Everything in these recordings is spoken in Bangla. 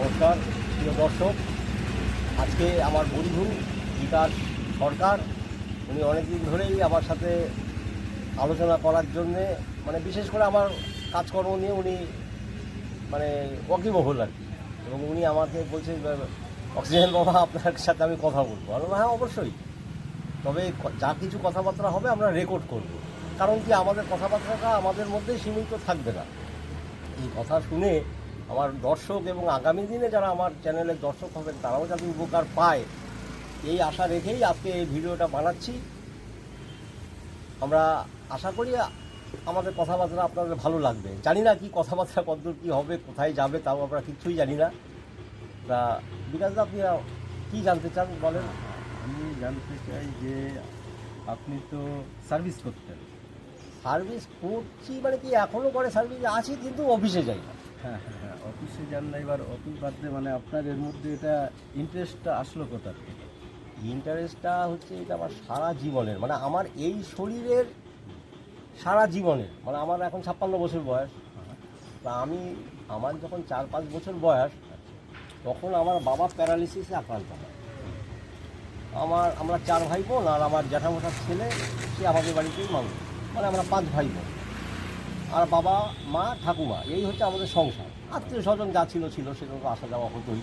নমস্কার প্রিয় দর্শক। আজকে আমার বন্ধু বিকাশ সরকার, উনি অনেকদিন ধরেই আমার সাথে আলোচনা করার জন্যে, মানে বিশেষ করে আমার কাজকর্ম নিয়ে উনি মানে ওয়াকিবহুল আর কি। এবং উনি আমাকে বলছে, অক্সিজেন বাবা আপনার সাথে আমি কথা বলবো। আমি বললাম, হ্যাঁ অবশ্যই, তবে যা কিছু কথাবার্তা হবে আমরা রেকর্ড করব। কারণ কি, আমাদের কথাবার্তাটা আমাদের মধ্যেই সীমিত থাকবে না। এই কথা শুনে আমার দর্শক এবং আগামী দিনে যারা আমার চ্যানেলের দর্শক হবেন তারাও যাতে উপকার পায়, এই আশা রেখেই আজকে এই ভিডিওটা বানাচ্ছি। আমরা আশা করি আমাদের কথাবার্তা আপনাদের ভালো লাগবে। জানি না কি কথাবার্তা কতদূর কী হবে, কোথায় যাবে, তাও আমরা কিচ্ছুই জানি না। তা বিকাশদা, আপনি কী জানতে চান বলেন? আমি জানতে চাই যে আপনি তো সার্ভিস করতেন। সার্ভিস করছি মানে কি, এখনও করে সার্ভিস আছি, কিন্তু অফিসে যাই না। হ্যাঁ হ্যাঁ হ্যাঁ, অফিসে যান না। এবার অফিস বাদ দিয়ে মানে আপনার এর মধ্যে এটা ইন্টারেস্টটা আসলো কোথা থেকে? ইন্টারেস্টটা হচ্ছে এটা আমার সারা জীবনের, মানে আমার এই শরীরের সারা জীবনের, মানে আমার এখন 56 বছর বয়স। তা আমার যখন 4-5 বছর বয়স, তখন আমার বাবা প্যারালিসিসে আক্রান্ত হয়। আমরা 4 ভাই বোন, আর আমার জ্যাঠামশার ছেলে, সে আমাদের বাড়িতেই মানুষ, মানে আমরা 5 ভাই বোন। আর বাবা, মা, ঠাকুমা, এই হচ্ছে আমাদের সংসার। আত্মীয় স্বজন যা ছিল সেটা তো আসা যাওয়া হতোই।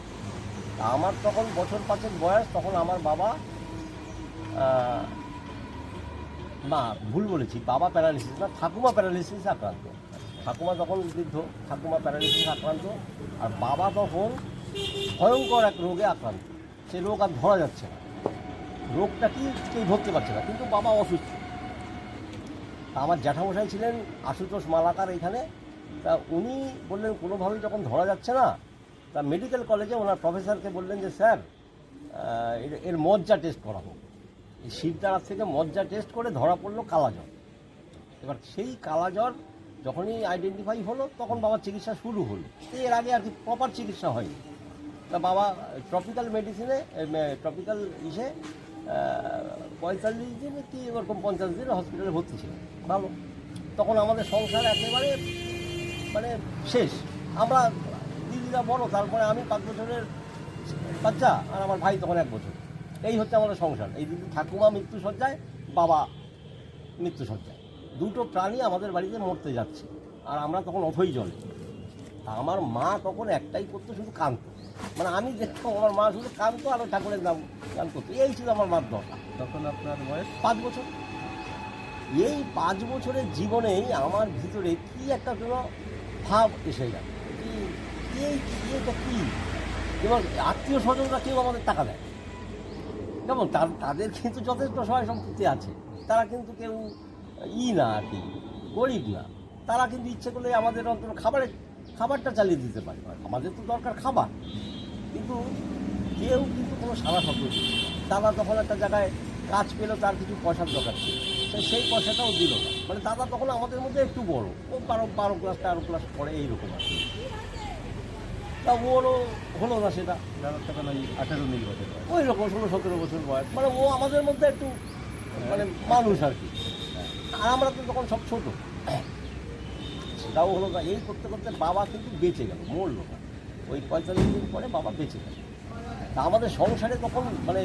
তা আমার তখন বছর 5 বয়স, তখন আমার বাবা, না ভুল বলেছি, বাবা প্যারালিসিস না, ঠাকুমা প্যারালিসিসে আক্রান্ত। ঠাকুমা তখন বৃদ্ধ, ঠাকুমা প্যারালিসিস আক্রান্ত, আর বাবা তখন ভয়ঙ্কর এক রোগে আক্রান্ত। সে রোগ আর ধরা যাচ্ছে না, রোগটা কি কেউ ধরতে পারছে না, কিন্তু বাবা অসুস্থ। তা আমার জ্যাঠামশাই ছিলেন আশুতোষ মালাকার এখানে। তা উনি বললেন, কোনোভাবেই যখন ধরা যাচ্ছে না, তা মেডিকেল কলেজে ওনার প্রফেসরকে বললেন যে স্যার, এর মজ্জা টেস্ট করা হোক। এই শিবদাঁড়ার থেকে মজ্জা টেস্ট করে ধরা পড়লো কালাজ্বর। এবার সেই কালাজ্বর যখনই আইডেন্টিফাই হলো, তখন বাবার চিকিৎসা শুরু হলো। এর আগে আর কি প্রপার চিকিৎসা হয়নি। তা বাবা ট্রপিক্যাল মেডিসিনে, ট্রপিক্যাল 45 দিন কি এরকম 50 দিন হসপিটালে ভর্তি ছিল। ভালো, তখন আমাদের সংসার একেবারে মানে শেষ। আমরা দিদিরা বড়, তারপরে আমি 5 বছরের বাচ্চা, আর আমার ভাই তখন 1 বছর। এই হচ্ছে আমাদের সংসার। এই দিদি ঠাকুমা মৃত্যুসজ্জায়, বাবা মৃত্যুসজ্জায়, দুটো প্রাণী আমাদের বাড়িতে মরতে যাচ্ছে, আর আমরা তখন অথই জলে। আমার মা তখন একটাই করতো, শুধু কাঁদতো। মানে আমি দেখতাম আমার মা শুধু কাঁদতো আর ঠাকুরের নাম গান করতো, এই ছিল আমার মার দরকার। তখন আপনার বয়স 5 বছর। এই 5 বছরের জীবনেই আমার ভিতরে কি একটা যেন ভাব এসে গেল, এটা কী। এবার আত্মীয় স্বজনরা কেউ আমাদের টাকা দেয়, যেমন তাদের কিন্তু যথেষ্ট সহায় সম্পত্তি আছে, তারা কিন্তু কেউ না আর কি, গরিব না। তারা কিন্তু ইচ্ছে করলে আমাদের অন্তত খাবারটা চালিয়ে দিতে পারে। আমাদের তো দরকার খাবার, কিন্তু কেউ কিন্তু কোনো সারা শব্দ দিচ্ছে না। দাদা তখন একটা জায়গায় কাজ পেলো, তার কিছু পয়সার দরকার ছিল, সেই পয়সাটাও দিল না। মানে দাদা তখন আমাদের মধ্যে একটু বড়, ও 12 ক্লাস 13 ক্লাস পড়ে, এইরকম আর কি। তা ওরও হলো না সেটা। দাদার তখন ওই 18-19 বছর বয়স। ওই রকম 16-17 বছর বয়স, মানে ও আমাদের মধ্যে একটু মানে মানুষ আর কি। আর আমরা তো তখন সব ছোট, সেটাও হলো না। এই করতে করতে বাবা কিন্তু বেঁচে গেল, মরলো না। ওই 45 দিন পরে বাবা বেঁচে গেল। তা আমাদের সংসারে তখন মানে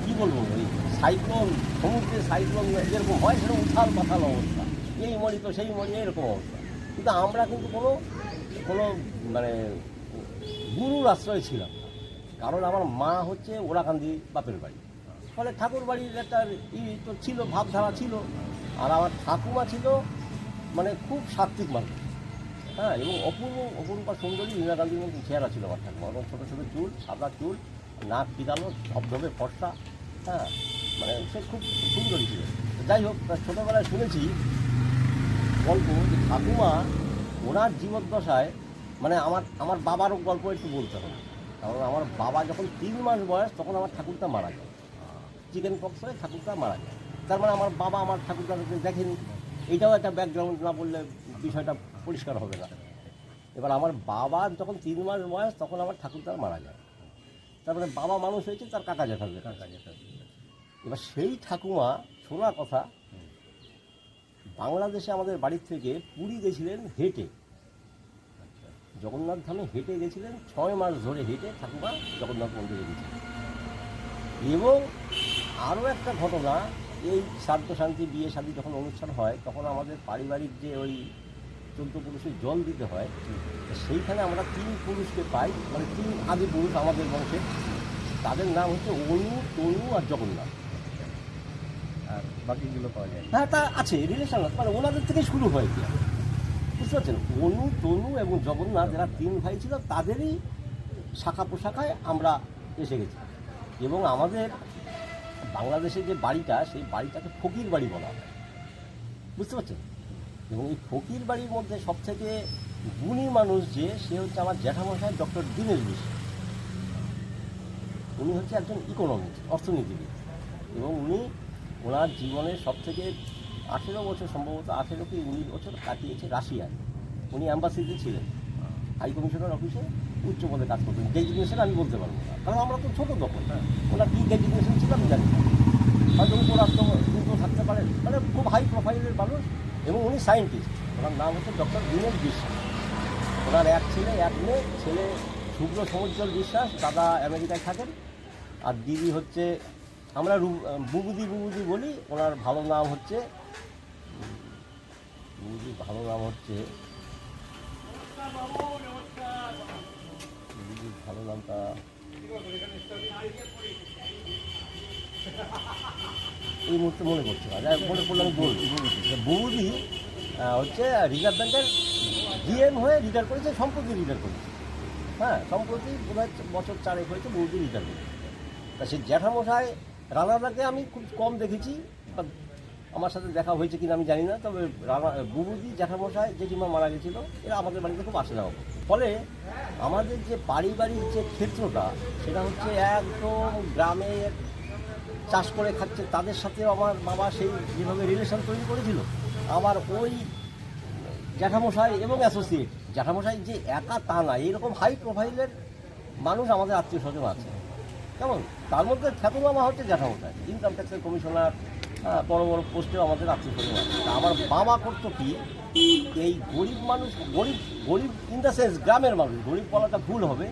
কী বলবো, ওই সাইক্লোন, সমুদ্রের সাইক্লোন যেরকম হয়, সেরকম উথাল পাথাল অবস্থা, এই মরি তো সেই মরি, এরকম অবস্থা। কিন্তু আমরা কিন্তু কোনো মানে গুরুর আশ্রয় ছিলাম না। কারণ আমার মা হচ্ছে ওরাকান্দি বাপের বাড়ি, ফলে ঠাকুর বাড়ির একটা তো ছিল, ভাবধারা ছিল। আর আমার ঠাকুমা ছিল মানে খুব সাত্ত্বিক মানুষ, হ্যাঁ, এবং অপূর্বা সুন্দরী ইন্দিরা গান্ধীর মতো চেহারা ছিল আমার ঠাকুমা। এবং ছোটো ছোটো চুল, সাদা চুল, নাক পিটালো, ধবধবে ফর্সা, হ্যাঁ, মানে সে খুব সুন্দরী ছিল। যাই হোক, ছোটোবেলায় শুনেছি গল্প যে ঠাকুমা ওনার জীবদ্দশায়, মানে আমার বাবারও গল্প একটু বলতে হবে। কারণ আমার বাবা যখন 3 মাস বয়স, তখন আমার ঠাকুরটা মারা যায়, চিকেন পক্স হয়ে ঠাকুরটা মারা যায়। তার মানে আমার বাবা আমার ঠাকুরটাকে দেখেনি। এইটাও একটা ব্যাকগ্রাউন্ড, না বললে বিষয়টা পরিষ্কার হবে না। এবার আমার বাবার যখন 3 মাস বয়স, তখন আমার ঠাকুরটা মারা যায়। তারপরে বাবা মানুষ হয়েছে তার কাকা জ্যাঠাদের। এবার সেই ঠাকুমা, শোনা কথা, বাংলাদেশে আমাদের বাড়ির থেকে পুরী গেছিলেন হেঁটে। জগন্নাথ ধামে হেঁটে গেছিলেন, 6 মাস ধরে হেঁটে ঠাকুমা জগন্নাথ মন্দিরে গেছিলেন। এবং আরও একটা ঘটনা, এই শ্রাদ্ধ শান্তি বিয়ে শাদী যখন অনুষ্ঠান হয় তখন আমাদের পারিবারিক যে ওই 14 পুরুষের জল দিতে হয়, সেইখানে আমরা 3 পুরুষকে পাই, মানে 3 আদি পুরুষ আমাদের বংশের। তাদের নাম হচ্ছে অনু, তনু আর জগন্নাথ। আর বাকিগুলো পাওয়া যায় না। হ্যাঁ, তা আছে রিলেশন, মানে ওনাদের থেকে শুরু হয়েছে, বুঝতে পারছেন? অনু, তনু এবং জগন্নাথ এরা 3 ভাই ছিল, তাদেরই শাখা পোশাখায় আমরা এসে গেছি। এবং আমাদের বাংলাদেশের যে বাড়িটা, সেই বাড়িটাকে ফকির বাড়ি বলা হয়, বুঝতে পারছেন? এবং এই ফকির বাড়ির মধ্যে সবথেকে গুণী মানুষ যে, সে হচ্ছে আমার জ্যাঠামশাই ডক্টর দীনেশ বিশ্বাস। উনি হচ্ছে একজন ইকোনমিক্স, অর্থনীতিবিদ। এবং উনি ওনার জীবনের সবথেকে 18 বছর, সম্ভবত 18 কি 19 বছর কাটিয়েছে রাশিয়ায়। উনি অ্যাম্বাসিতে ছিলেন, হাই কমিশনার অফিসে উচ্চ পদে কাজ করতেন। ডেজিগনেশন আমি বলতে পারবো না, কারণ আমরা তো ছোটো তখন। ওনার কী ডেজিগনেশন ছিল আমি জানি না, হয়তো উপরাষ্ট্র কিন্তু থাকতে পারেন, মানে খুব হাই প্রোফাইলের মানুষ। এবং উনি সায়েন্টিস্ট, ওনার নাম হচ্ছে ডক্টর দীনেশ বিশ্বাস। ওনার 1 ছেলে 1 মেয়ে। ছেলে শুভ্র সমুজ্জ্বল বিশ্বাস, দাদা আমেরিকায় থাকেন, আর দিদি হচ্ছে, আমরা বুবুদি বলি। ওনার ভালো নাম হচ্ছে, বুবুদির ভালো নাম হচ্ছে, বুবুদির ভালো নামটা এই মুহূর্তে মনে করছে না, মনে করলে আমি বলছি। বুবুদি হচ্ছে রিজার্ভ ব্যাংকের জিএম হয়ে রিটায়ার করেছে, সম্প্রতি রিটায়ার করেছে। হ্যাঁ, সম্প্রতি বোধহয় বছর 4 হয়েছে বুবুদি রিটায়ার করেছে। তা সেই জ্যাঠামশাই রানাদাকে আমি খুব কম দেখেছি, বা আমার সাথে দেখা হয়েছে কিনা আমি জানি না। তবে বুবুদি, জ্যাঠামশাই, জেঠিমা মারা গেছিলো, এরা আমাদের বাড়িতে খুব আসে যাওয়া। ফলে আমাদের যে পারিবারিক যে ক্ষেত্রটা, সেটা হচ্ছে একদম গ্রামের চাষ করে খাচ্ছে, তাদের সাথেও আমার বাবা সেই যেভাবে রিলেশন তৈরি করেছিল। আবার ওই জ্যাঠামশাই এবং অ্যাসোসিয়েট, জ্যাঠামশাই যে একা তা না, এইরকম হাই প্রোফাইলের মানুষ আমাদের আত্মীয় স্বজন আছে। কেমন? তার মধ্যে খ্যাতনামা হচ্ছে জ্যাঠামশাই, ইনকাম ট্যাক্সের কমিশনার, বড় বড় পোস্টেও আমাদের আত্মীয় স্বজন আছে। তা আমার বাবা করতো কি, এই গরিব মানুষ, গরিব ইন দ্য সেন্স গ্রামের মানুষ, গরিব বলাটা ভুল হবে,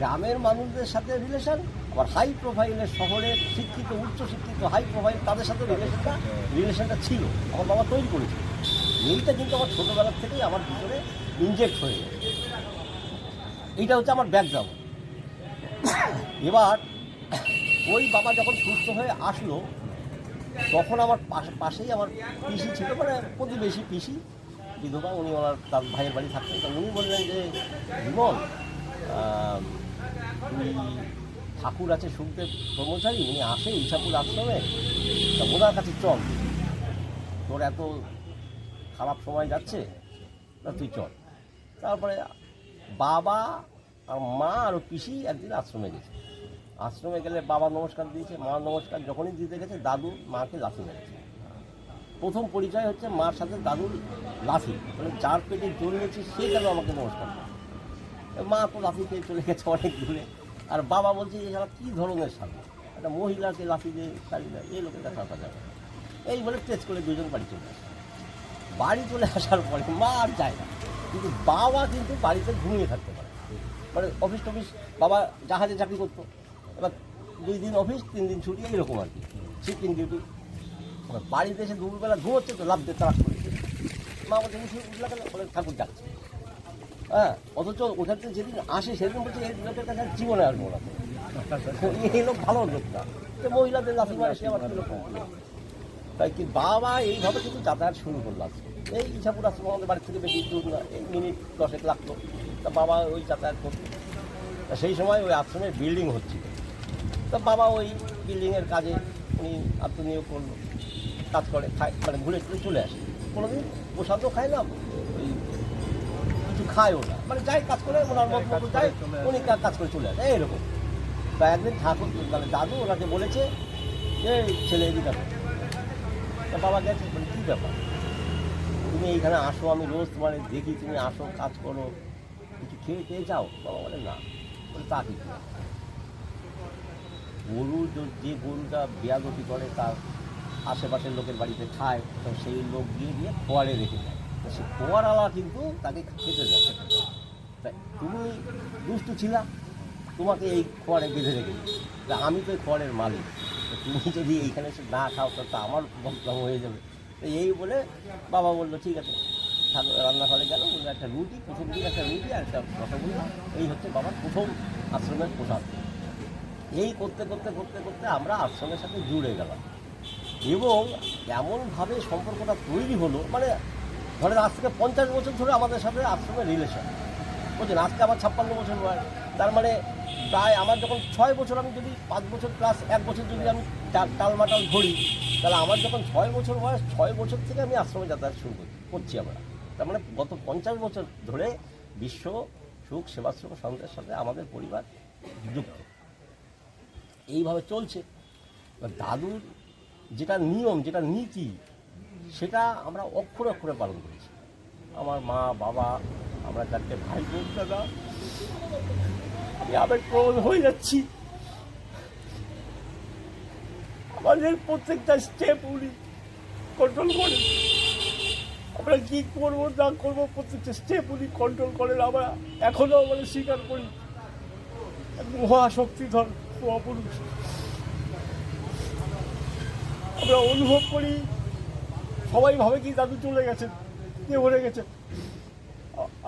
গ্রামের মানুষদের সাথে রিলেশন, আবার হাই প্রোফাইলের শহরের শিক্ষিত, উচ্চশিক্ষিত, হাই প্রোফাইল, তাদের সাথে রিলেশনটা ছিল, আমার বাবা তৈরি করেছিল। এইটা কিন্তু আমার ছোটোবেলার থেকেই আমার ভিতরে ইনজেক্ট হয়ে গেছে। এইটা হচ্ছে আমার ব্যাকগ্রাউন্ড। এবার ওই বাবা যখন সুস্থ হয়ে আসলো, তখন আমার পাশেই আমার পিসি ছিল, মানে প্রতিবেশী পিসি, বিধবা। উনি ওনার তার ভাইয়ের বাড়ি থাকতেন। তো উনি বললেন যে, বিমল, তুই, ঠাকুর আছে সুখদেব ব্রহ্মচারী, উনি আসে ইছাপুর আশ্রমে, তা ওনার কাছে চল, তোর এত খারাপ সময় যাচ্ছে, না তুই চল। তারপরে বাবা আর মা আর পিসি একদিন আশ্রমে গেছে। আশ্রমে গেলে বাবা নমস্কার দিয়েছে, মা নমস্কার যখনই দিতে গেছে, দাদু মাকে লাথি মেরেছে। প্রথম পরিচয় হচ্ছে মার সাথে দাদুর লাথি, মানে যার পেটে জন্মেছে সে কেন আমাকে নমস্কার করে। মা তো লাথি পেয়ে চলে গেছে অনেক দূরে। আর বাবা বলছে যে সারা কী ধরনের স্বামী, একটা মহিলাকে লাথি দিয়ে ছাড়ি না, এই লোকের দেখা যাবে। এই বলে টেস্ট করে দুজন বাড়ি চলে আসে। বাড়ি চলে আসার পরে মা আর যায় না, কিন্তু বাবা কিন্তু বাড়িতে ঘুমিয়ে থাকতে পারে, মানে অফিস টফিস, বাবা জাহাজে চাকরি করতো, এবার 2 দিন অফিস 3 দিন ছুটি, এইরকম আর কি, শিফটিং ডিউটি। এবার বাড়িতে এসে দুপুরবেলা ঘুমোচ্ছে, তো লাভ দিয়ে তারাক করে মা বলছে উঠলা কেন, বলে ঠাকুর ডাকছে। হ্যাঁ, অথচ ওখানে যেদিন আসে সেদিন বলছে এই লোকের কাছে জীবনে আসবো না, এই লোক ভালো লোক না, তো মহিলাদের লাথি মারে, সে আবার কীরকম। তাই কি বাবা এইভাবে কিন্তু যাতায়াত শুরু করলাম। এই ইছাপুর আশ্রম আমাদের বাড়ি থেকে বেশি দূর না, এই মিনিট 10 লাগতো। তা বাবা ওই যাতায়াত করতো। তা সেই সময় ওই আশ্রমের বিল্ডিং হচ্ছিল, তা বাবা ওই বিল্ডিংয়ের কাজে উনি আত্মনিয়োগ করলো, কাজ করে, খায়, মানে ঘুরে ঘুরে চলে আসে। কোনোদিন প্রসাদও খায় না, ওই কিছু খায়ও না, মানে যাই কাজ করে ওনার মতো যায়, উনি কাজ করে চলে আসে, এইরকম। তা একদিন ঠাকুর, মানে দাদু ওনাকে বলেছে যে ছেলে এদিকে, তা বাবা গেছে, মানে কী ব্যাপার, তুমি এইখানে আসো, আমি রোজ তোমার দেখি, তুমি আসো, কাজ করো, কিছু খেয়ে খেয়ে যাও। বাবা বলে না, বলে তা কিছু না, গরু যে গরুটা বেয়াদতি করে, তার আশেপাশের লোকের বাড়িতে খায়, তো সেই লোক গিয়ে খোয়ারে রেখে দেয়, তো সে খোয়ারওয়ালা কিন্তু তাকে খেতে দেয়। তাই দুষ্টু ছিলা, তোমাকে এই খোয়ারে বেঁধে রেখেছি, যে আমি তো এই খোয়ারের মালিক, তো তুমি যদি এইখানে এসে না খাও তো আমার বদনাম হয়ে যাবে। তো এই বলে বাবা বললো ঠিক আছে, রান্নাঘরে গেল, বললো একটা রুটি, প্রথম দিন একটা রুটি আর একটা রসগোল্লা, এই হচ্ছে বাবার প্রথম আশ্রমের প্রসাদ। এই করতে করতে করতে করতে আমরা আশ্রমের সাথে জুড়ে গেলাম এবং এমনভাবে সম্পর্কটা তৈরি হলো, মানে ধরেন আজ থেকে 50 বছর ধরে আমাদের সাথে আশ্রমের রিলেশন, বুঝলেন। আজকে আমার 56 বছর বয়স, তার মানে প্রায় আমার যখন 6 বছর, আমি যদি 5 বছর প্লাস 1 বছর যদি আমি টালমাটাল ধরি, তাহলে আমার যখন 6 বছর বয়স, 6 বছর থেকে আমি আশ্রমে যাতায়াত শুরু করছি আমরা। তার মানে গত 50 বছর ধরে বিশ্ব সুখ সেবাশ্রম সংঘের সাথে আমাদের পরিবার যুক্ত, এইভাবে চলছে। দাদুর যেটা নিয়ম, যেটা নীতি, সেটা আমরা অক্ষরে অক্ষরে পালন করেছি। আমার মা, বাবা, আমরা 4টে ভাই বোন, দাদা, আমি আবেগপ্রবণ হয়ে যাচ্ছি। আমাদের প্রত্যেকটা স্টেপ উনি কন্ট্রোল করেন, আমরা কী করবো না করবো প্রত্যেকটা স্টেপ উনি কন্ট্রোল করেন। আমরা এখনও আমরা স্বীকার করি মহাশক্তিধর মহাপুরুষ, আমরা অনুভব করি। সবাই ভাবে কি দাদু চলে গেছেন, কে মরে গেছেন,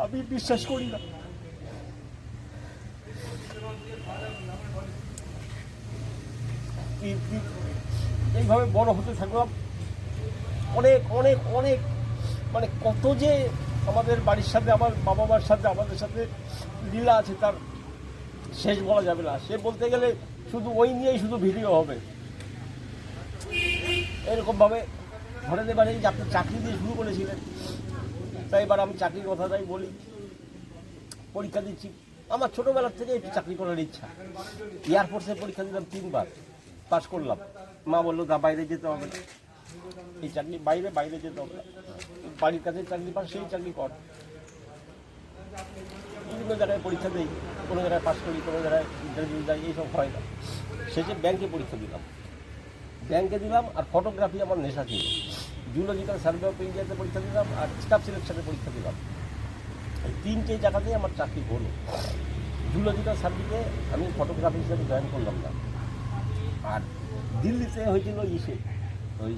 আমি বিশ্বাস করি না। এইভাবে বড় হতে থাকলাম, অনেক অনেক অনেক, মানে কত যে আমাদের বাড়ির সাথে, আমার বাবা মার সাথে, আমাদের সাথে লীলা আছে, তার শেষ বলা যাবে না। সে বলতে গেলে শুধু ওই নিয়েই শুধু ভিডিও হবে। এরকমভাবে ধরেন এবারে যে আপনি চাকরি দিয়ে শুরু করেছিলেন, তাই এবার আমি চাকরির কথাটাই বলি। পরীক্ষা দিচ্ছি, আমার ছোটোবেলার থেকে একটু চাকরি করার ইচ্ছা। এয়ারফোর্সে পরীক্ষা দিলাম 3 বার, পাস করলাম। মা বললো না, বাইরে যেতে হবে না, এই চাকরি বাইরে যেতে হবে না, বাড়ির কাছে চাকরি পাস, সেই চাকরি কর। বিভিন্ন জায়গায় পরীক্ষা দিই, কোনো জায়গায় পাস করি, কোনো জায়গায় ইন্টারভিউ যাই, এইসব হয় না। শেষে ব্যাংকে পরীক্ষা দিলাম, আর ফটোগ্রাফি আমার নেশা ছিল। জুলজিক্যাল সার্ভে অফ ইন্ডিয়াতে পরীক্ষা দিলাম আর স্টাফ সিলেকশনে পরীক্ষা দিলাম। এই 3টে জায়গাতেই আমার চাকরি হলো। জুলজিক্যাল সার্ভেতে আমি ফটোগ্রাফি হিসেবে জয়েন করলাম না, আর দিল্লিতে হয়েছিল ওই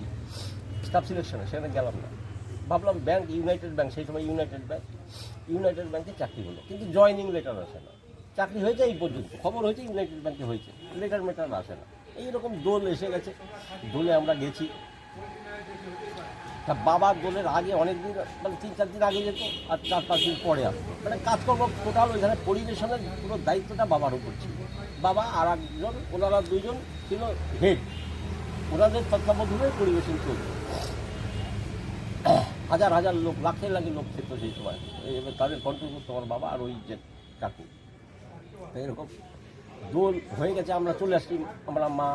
স্টাফ সিলেকশনে, সেখানে গেলাম না। ভাবলাম ব্যাংক, ইউনাইটেড ব্যাংক, সেই সময় ইউনাইটেড ব্যাংকে চাকরি হলো, কিন্তু জয়েনিং লেটার আসে না। চাকরি হয়েছে এই পর্যন্ত, খবর হয়েছে ইউনাইটেড ব্যাংকে হয়েছে, লেটার আসে না। এইরকম দোল এসে গেছে, দোলে আমরা গেছি। তা বাবার দোলের আগে অনেক দিন, মানে 3-4 দিন আগে যেত আর 4-5 দিন পরে আসতো, মানে কাজকর্ম টোটাল ওইখানে পরিবেশনের পুরো দায়িত্বটা বাবার উপর ছিল। বাবা আর একজন, ওনারা 2জন ছিল হেড, ওনাদের তত্ত্বাবধানে পরিবেশন চলত। হাজার হাজার লোক, লাখে লাখে লোক খেত সেই সময়। এবার তাদের কন্ট্রোল করতো আমার বাবা আর ওই যে কাকু। তো এরকম দোল হয়ে গেছে, আমরা চলে আসছি, আমরা মা,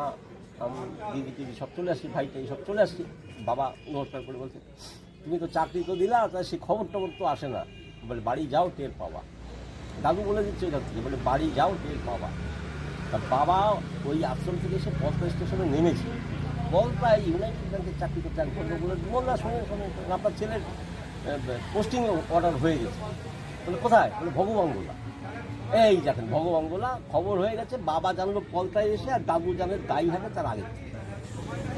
দিদি টিদি সব চলে আসছি, ভাইটাই সব চলে আসছি। বাবা নমস্কার করে বলছে, তুমি তো চাকরি তো দিলা, তাই সে খবর টবর তো আসে না, বলে বাড়ি যাও টের পাবা। দাদু বলে দিচ্ছে ওইখান থেকে, বলে বাড়ি যাও টের পাবা। তা বাবা ওই আশ্রম থেকে এসে পদ্মা স্টেশনে নেমেছে, প্রায় ইউনাইটেড ব্যাংকের চাকরি করতে আমি করবো বলে বললাম, শোনেন আপনার ছেলের পোস্টিং অর্ডার হয়ে গেছে। বলে কোথায়? বলে ভগবানগোলা। এই দেখেন ভগবানগোলা খবর হয়ে গেছে। বাবা জানলো পলতায় এসে, আর দাদু জানে দায়ী হবে তার আগে।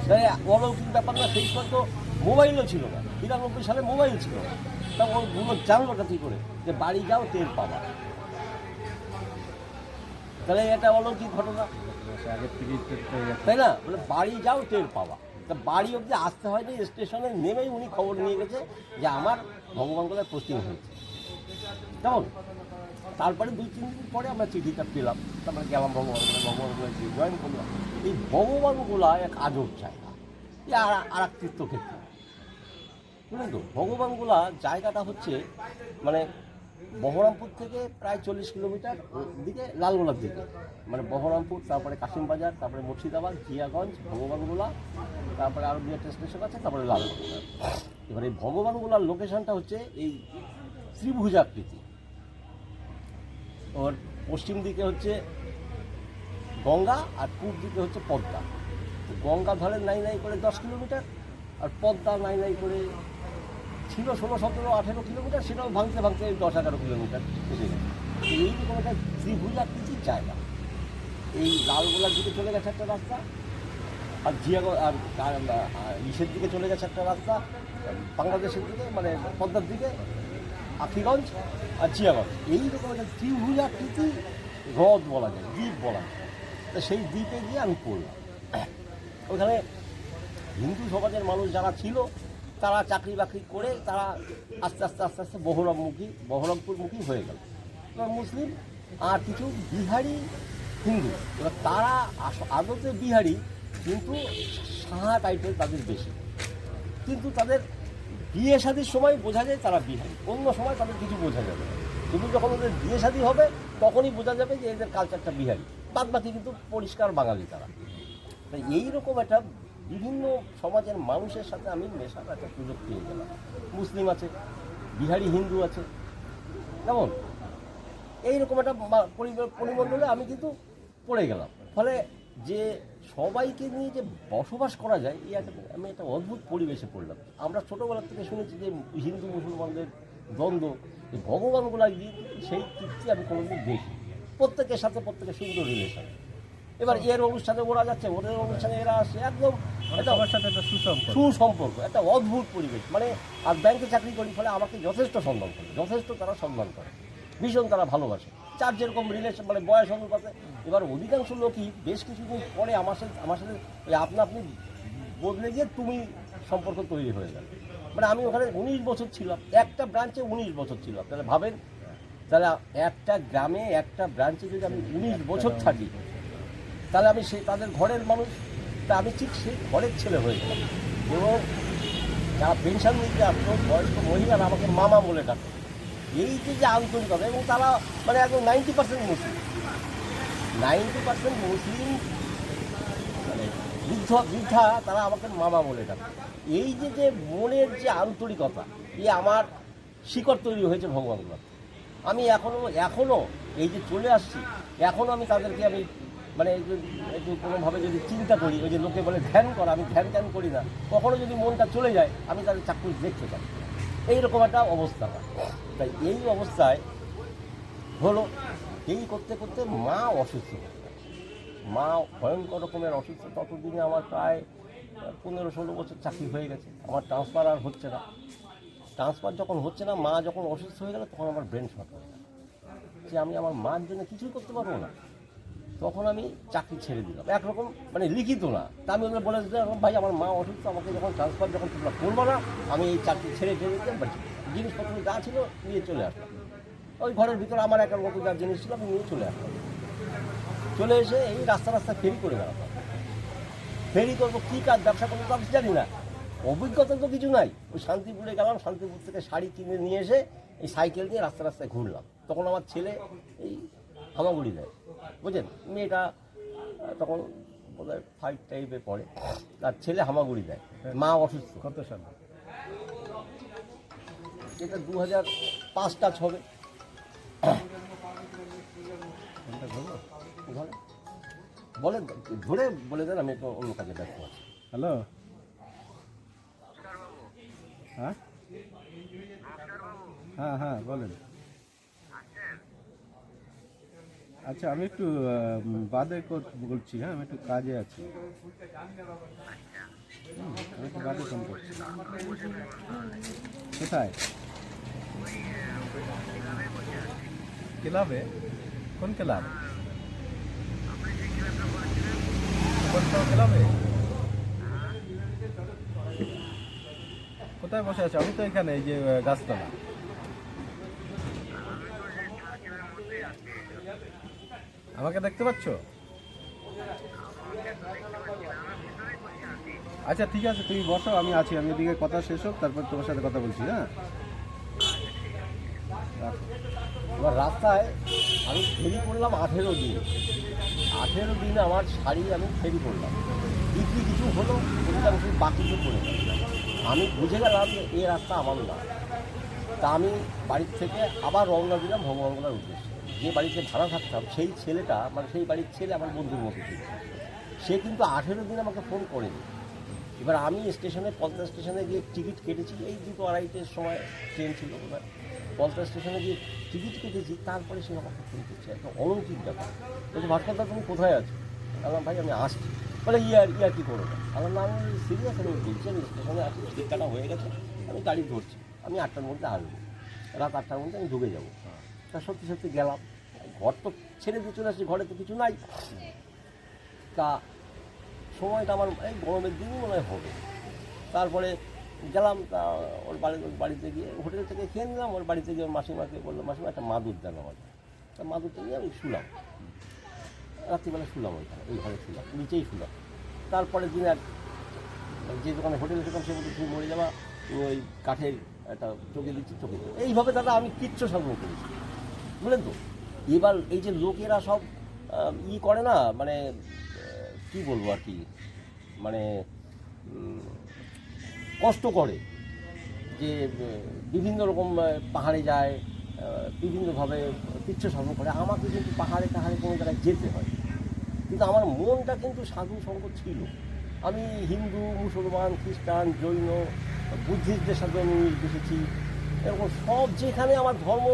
তাই অলৌকিক ব্যাপার না, সেই সময় তো মোবাইলও ছিল না, 93 সালে মোবাইল ছিল না। তা ওগুলো জানলোটা কী করে যে বাড়ি যাও টের পাবা? তাহলে এটা অলৌকিক ঘটনা, তাই না? বলে বাড়ি যাও টের পাওয়া। তা বাড়ি অবধি আসতে হয়নি, স্টেশনে নেমেই উনি খবর নিয়ে গেছে যে আমার ভগবানগোলায় পোস্টিং হয়েছে। কেমন? তারপরে 2-3 দিন পরে আমরা চিঠিটা পেলাম, তারপরে গেলাম ভগবানগোলায় গিয়ে জয়েন করলাম। এই ভগবানগোলা এক আজব জায়গা, আর এক তীর্থক্ষেত্র, বুঝলেন তো। ভগবানগোলা জায়গাটা হচ্ছে মানে বহরমপুর থেকে প্রায় 40 কিলোমিটার দিকে, লালগোলার দিকে, মানে বহরমপুর, তারপরে কাশিমবাজার, তারপরে মুর্শিদাবাদ, জিয়াগঞ্জ, ভগবানগোলা, তারপরে আরও 2-1টা স্টেশন আছে, তারপরে লালগোলা। এবার এই ভগবানগোলার লোকেশনটা হচ্ছে এই ত্রিভুজাকৃতি। ওর পশ্চিম দিকে হচ্ছে গঙ্গা আর পূর্ব দিকে হচ্ছে পদ্মা। গঙ্গা ধরেন নাই করে 10 কিলোমিটার, আর পদ্মা নাই করে ছিল 16, 17, 18 কিলোমিটার, সেটাও ভাঙতে 10-11 কিলোমিটার এসে গেছে। এইরকম একটা ত্রিভুজাকৃতির জায়গা। এই লালগোলার দিকে চলে গেছে একটা রাস্তা, আর জিয়াগঞ্জ আর ইসের দিকে চলে গেছে একটা রাস্তা, বাংলাদেশের দিকে মানে পদ্মার দিকে আখিগঞ্জ আর জিয়াগঞ্জ। এইরকম একটা ত্রিভুজাকৃতি হ্রদ বলা যায়, দ্বীপ বলা যায়। তো সেই দ্বীপে গিয়ে আমি পড়লাম। ওখানে হিন্দু সমাজের মানুষ যারা ছিল তারা চাকরি বাকরি করে তারা আস্তে আস্তে আস্তে আস্তে বহরমপুরমুখী হয়ে গেল। এবার মুসলিম আর কিছু বিহারি হিন্দু, এবার তারা আদতে বিহারি কিন্তু সাহা টাইপের তাদের বেশি, কিন্তু তাদের বিয়ে শাদির সময় বোঝা যায় তারা বিহারি, অন্য সময় তাদের কিছু বোঝা যাবে না। কিন্তু যখন ওদের বিয়ে শাদী হবে তখনই বোঝা যাবে যে এদের কালচারটা বিহারি, বাদ বাকি কিন্তু পরিষ্কার বাঙালি তারা। তাই এইরকম একটা বিভিন্ন সমাজের মানুষের সাথে আমি মেশার একটা সুযোগ পেয়ে গেলাম। মুসলিম আছে, বিহারি হিন্দু আছে, যেমন এইরকম একটা পরিমণ্ডলে আমি কিন্তু পড়ে গেলাম। ফলে যে সবাইকে নিয়ে যে বসবাস করা যায় আমি একটা অদ্ভুত পরিবেশে পড়লাম। আমরা ছোটোবেলার থেকে শুনেছি যে হিন্দু মুসলমানদের দ্বন্দ্ব, এই ভগবানগুলা সেই তৃপ্তি আমি কোনোদিন দেখি। প্রত্যেকের সাথে প্রত্যেকের সুন্দর রিলেশন। এবার এর অনুষ্ঠানে ওরা যাচ্ছে, ওদের অনুষ্ঠানে এরা আসে, একদম সবার সাথে একটা সুসম্পর্ক, একটা অদ্ভুত পরিবেশ। মানে আর ব্যাংকে চাকরি করি, ফলে আমাকে যথেষ্ট সম্মান করে, যথেষ্ট তারা সম্মান করে, ভীষণ তারা ভালোবাসে। যার যেরকম রিলেশন মানে বয়স অনুপাতে। এবার অধিকাংশ লোকই বেশ কিছুদিন পরে আমার সাথে ওই আপনি বদলে গিয়ে তুমি সম্পর্ক তৈরি হয়ে গেল। মানে আমি ওখানে 19 বছর ছিলাম, একটা ব্রাঞ্চে 19 বছর ছিলাম। তাহলে ভাবেন, তাহলে একটা গ্রামে একটা ব্রাঞ্চে যদি আমি 19 বছর থাকি, তাহলে আমি তাদের ঘরের মানুষ, তা আমি ঠিক সেই ঘরের ছেলে হয়ে গেলাম। এবং যারা পেনশন নিতে আসতো বয়স্ক মহিলারা আমাকে মামা বলে ডাকে। এই যে আন্তরিকতা, এবং তারা মানে একদম 90% মুসলিম, 90% মুসলিম মানে বৃদ্ধা তারা আমাকে মামা বলে ডাকে। এই যে মনের যে আন্তরিকতা, আমার শিকড় তৈরি হয়েছে ভগবানগুলো। আমি এখনও এই যে চলে আসছি, এখনও আমি তাদেরকে আমি মানে একটু কোনোভাবে যদি চিন্তা করি, ওই যে লোকে বলে ধ্যান করা, আমি ধ্যান করি না। কখনও যদি মনটা চলে যায় আমি তাদের চাক্ষুষ দেখতে পাই। এইরকম একটা অবস্থা হয়। তাই এই অবস্থায় হলো, এই করতে করতে মা অসুস্থ হয়ে গেল। মা ভয়ঙ্কর রকমের অসুস্থ। ততদিনে আমার প্রায় 15-16 বছর চাকরি হয়ে গেছে, আমার ট্রান্সফার আর হচ্ছে না। ট্রান্সফার যখন হচ্ছে না, মা যখন অসুস্থ হয়ে গেল, তখন আমার ব্রেন শর্ট হয়ে গেল যে আমি আমার মার জন্য কিছুই করতে পারবো না। তখন আমি চাকরি ছেড়ে দিলাম, একরকম মানে লিখিত না। তা আমি ওদের বলে দিলাম, ভাই আমার মা অসুস্থ, আমাকে যখন ট্রান্সফার যখন তোমরা করবো না, আমি এই চাকরি ছেড়ে দিলাম। জিনিসপত্র যা ছিল নিয়ে চলে আসলাম। ওই ঘরের ভিতরে আমার একার মতো যা জিনিস ছিল আমি নিয়ে চলে আসলাম। চলে এসে এই রাস্তা ফেরি করে বেড়াতাম। ফেরি করবো, কী কাজ, ব্যবসা করবো তো আমি জানি না, অভিজ্ঞতা তো কিছু নাই। ওই শান্তিপুরে গেলাম, শান্তিপুর থেকে শাড়ি কিনে নিয়ে এসে এই সাইকেল দিয়ে রাস্তায় ঘুরলাম। তখন আমার ছেলে এই হামাগুড়ি দেয়, বুঝলেন, মেয়েটা তখন বোধহয় 5 টাইপে পড়ে, তার ছেলে হামাগুড়ি দেয়। মা অসুস্থ। কত সালে? এটা 2005 হবে। বলেন, ধরে বলে দেন, আমি একটু অন্য কাজে ব্যস্ত আছি। হ্যালো, হ্যাঁ বলেন। আচ্ছা, আমি একটু বাদে বলছি। হ্যাঁ, আমি একটু কাজে আছি। আমি একটু বাদে ফোন করছি। কোথায়? ক্লাবে? কোন ক্লাব? কোন ক্লাবে? কোথায় বসে আছো? আমি তো এখানে, এই যে গাছতলা। আমাকে দেখতে পাচ্ছ? আচ্ছা ঠিক আছে, তুমি বসো, আমি আছি। আমি এদিকে কথা শেষ হোক, তারপর তোমার সাথে কথা বলছি। হ্যাঁ, এবার রাস্তায় আমি ফেরি করলাম 18 দিন। 18 দিন আমার শাড়ি আমি ফেরি করলাম, বিক্রি কিছু হলো, অধিকাংশ বাকিতে পড়ে গেল। আমি বুঝে গেলাম যে এই রাস্তা আমার না। তা আমি বাড়ির থেকে আবার রওনা দিলাম ভগবানগোলার উদ্দেশ্যে। যে বাড়িতে ভাড়া থাকতাম সেই ছেলেটা, মানে সেই বাড়ির ছেলে আমার বন্ধুর মতো ছিল, সে কিন্তু 18 দিন আমাকে ফোন করেনি। এবার আমি স্টেশনে, পদ্মা স্টেশনে গিয়ে টিকিট কেটেছি, এই 2-2:30টার সময় ট্রেন ছিল বোধহয়। কলকাতা স্টেশনে গিয়ে টিকিট কেটেছি, তারপরে সে আমাকে ফোন করছে, একটা অলৌকিক ব্যাপার। বলছে ভাস্করদা তুমি কোথায় আছো? বললাম ভাই আমি আসছি। বলে ইয়ার কি করো না? আমার না, আমি সিরিয়াস, আমি বলছি আমি স্টেশনে আছি, টিকিট কাটা হয়ে গেছে, আমি গাড়ি ধরছি, আমি 8টার মধ্যে আসবো, রাত 8টার মধ্যে আমি ঢুকে যাবো। তা সত্যি সত্যি গেলাম, ঘর তো ছেড়ে দিয়ে চলে আসছি, ঘরে তো কিছু নাই। তা সময়টা আমার এই গরমের দিনই মনে হয় হবে। তারপরে গেলাম, তা ওর বাড়িতে গিয়ে হোটেল থেকে খেয়ে নিলাম। ওর বাড়িতে গিয়ে ওর মাসিমাকে বললাম মাসিমা একটা মাদুর দেন আমাকে। তা মাদুরটা নিয়ে আমি শুলাম, রাত্রিবেলা শুলাম, ওই ঘরে শুলাম, নিচেই শুলাম। তারপরে দিন এক যে দোকানে হোটেলে দোকান, সে বলতে তুমি মরে যাবা, তুমি ওই কাঠের একটা চোখে দিচ্ছি, চোখে দেবো। এইভাবে দাদা আমি কিচ্ছু সাধন করেছি, বুঝলেন তো। এবার এই যে লোকেরা সব করে না, মানে কি বলবো আর কি, মানে কষ্ট করে যে বিভিন্ন রকম পাহাড়ে যায়, বিভিন্নভাবে তীর্থ সাধন করে। আমাকে কিন্তু পাহাড়ে কোনো জায়গায় যেতে হয়, কিন্তু আমার মনটা কিন্তু সাধু সঙ্গ ছিল। আমি হিন্দু, মুসলমান, খ্রিস্টান, জৈন, বুদ্ধিস্টদের সাথে আমি বসেছি, এরকম সব যেখানে আমার ধর্ম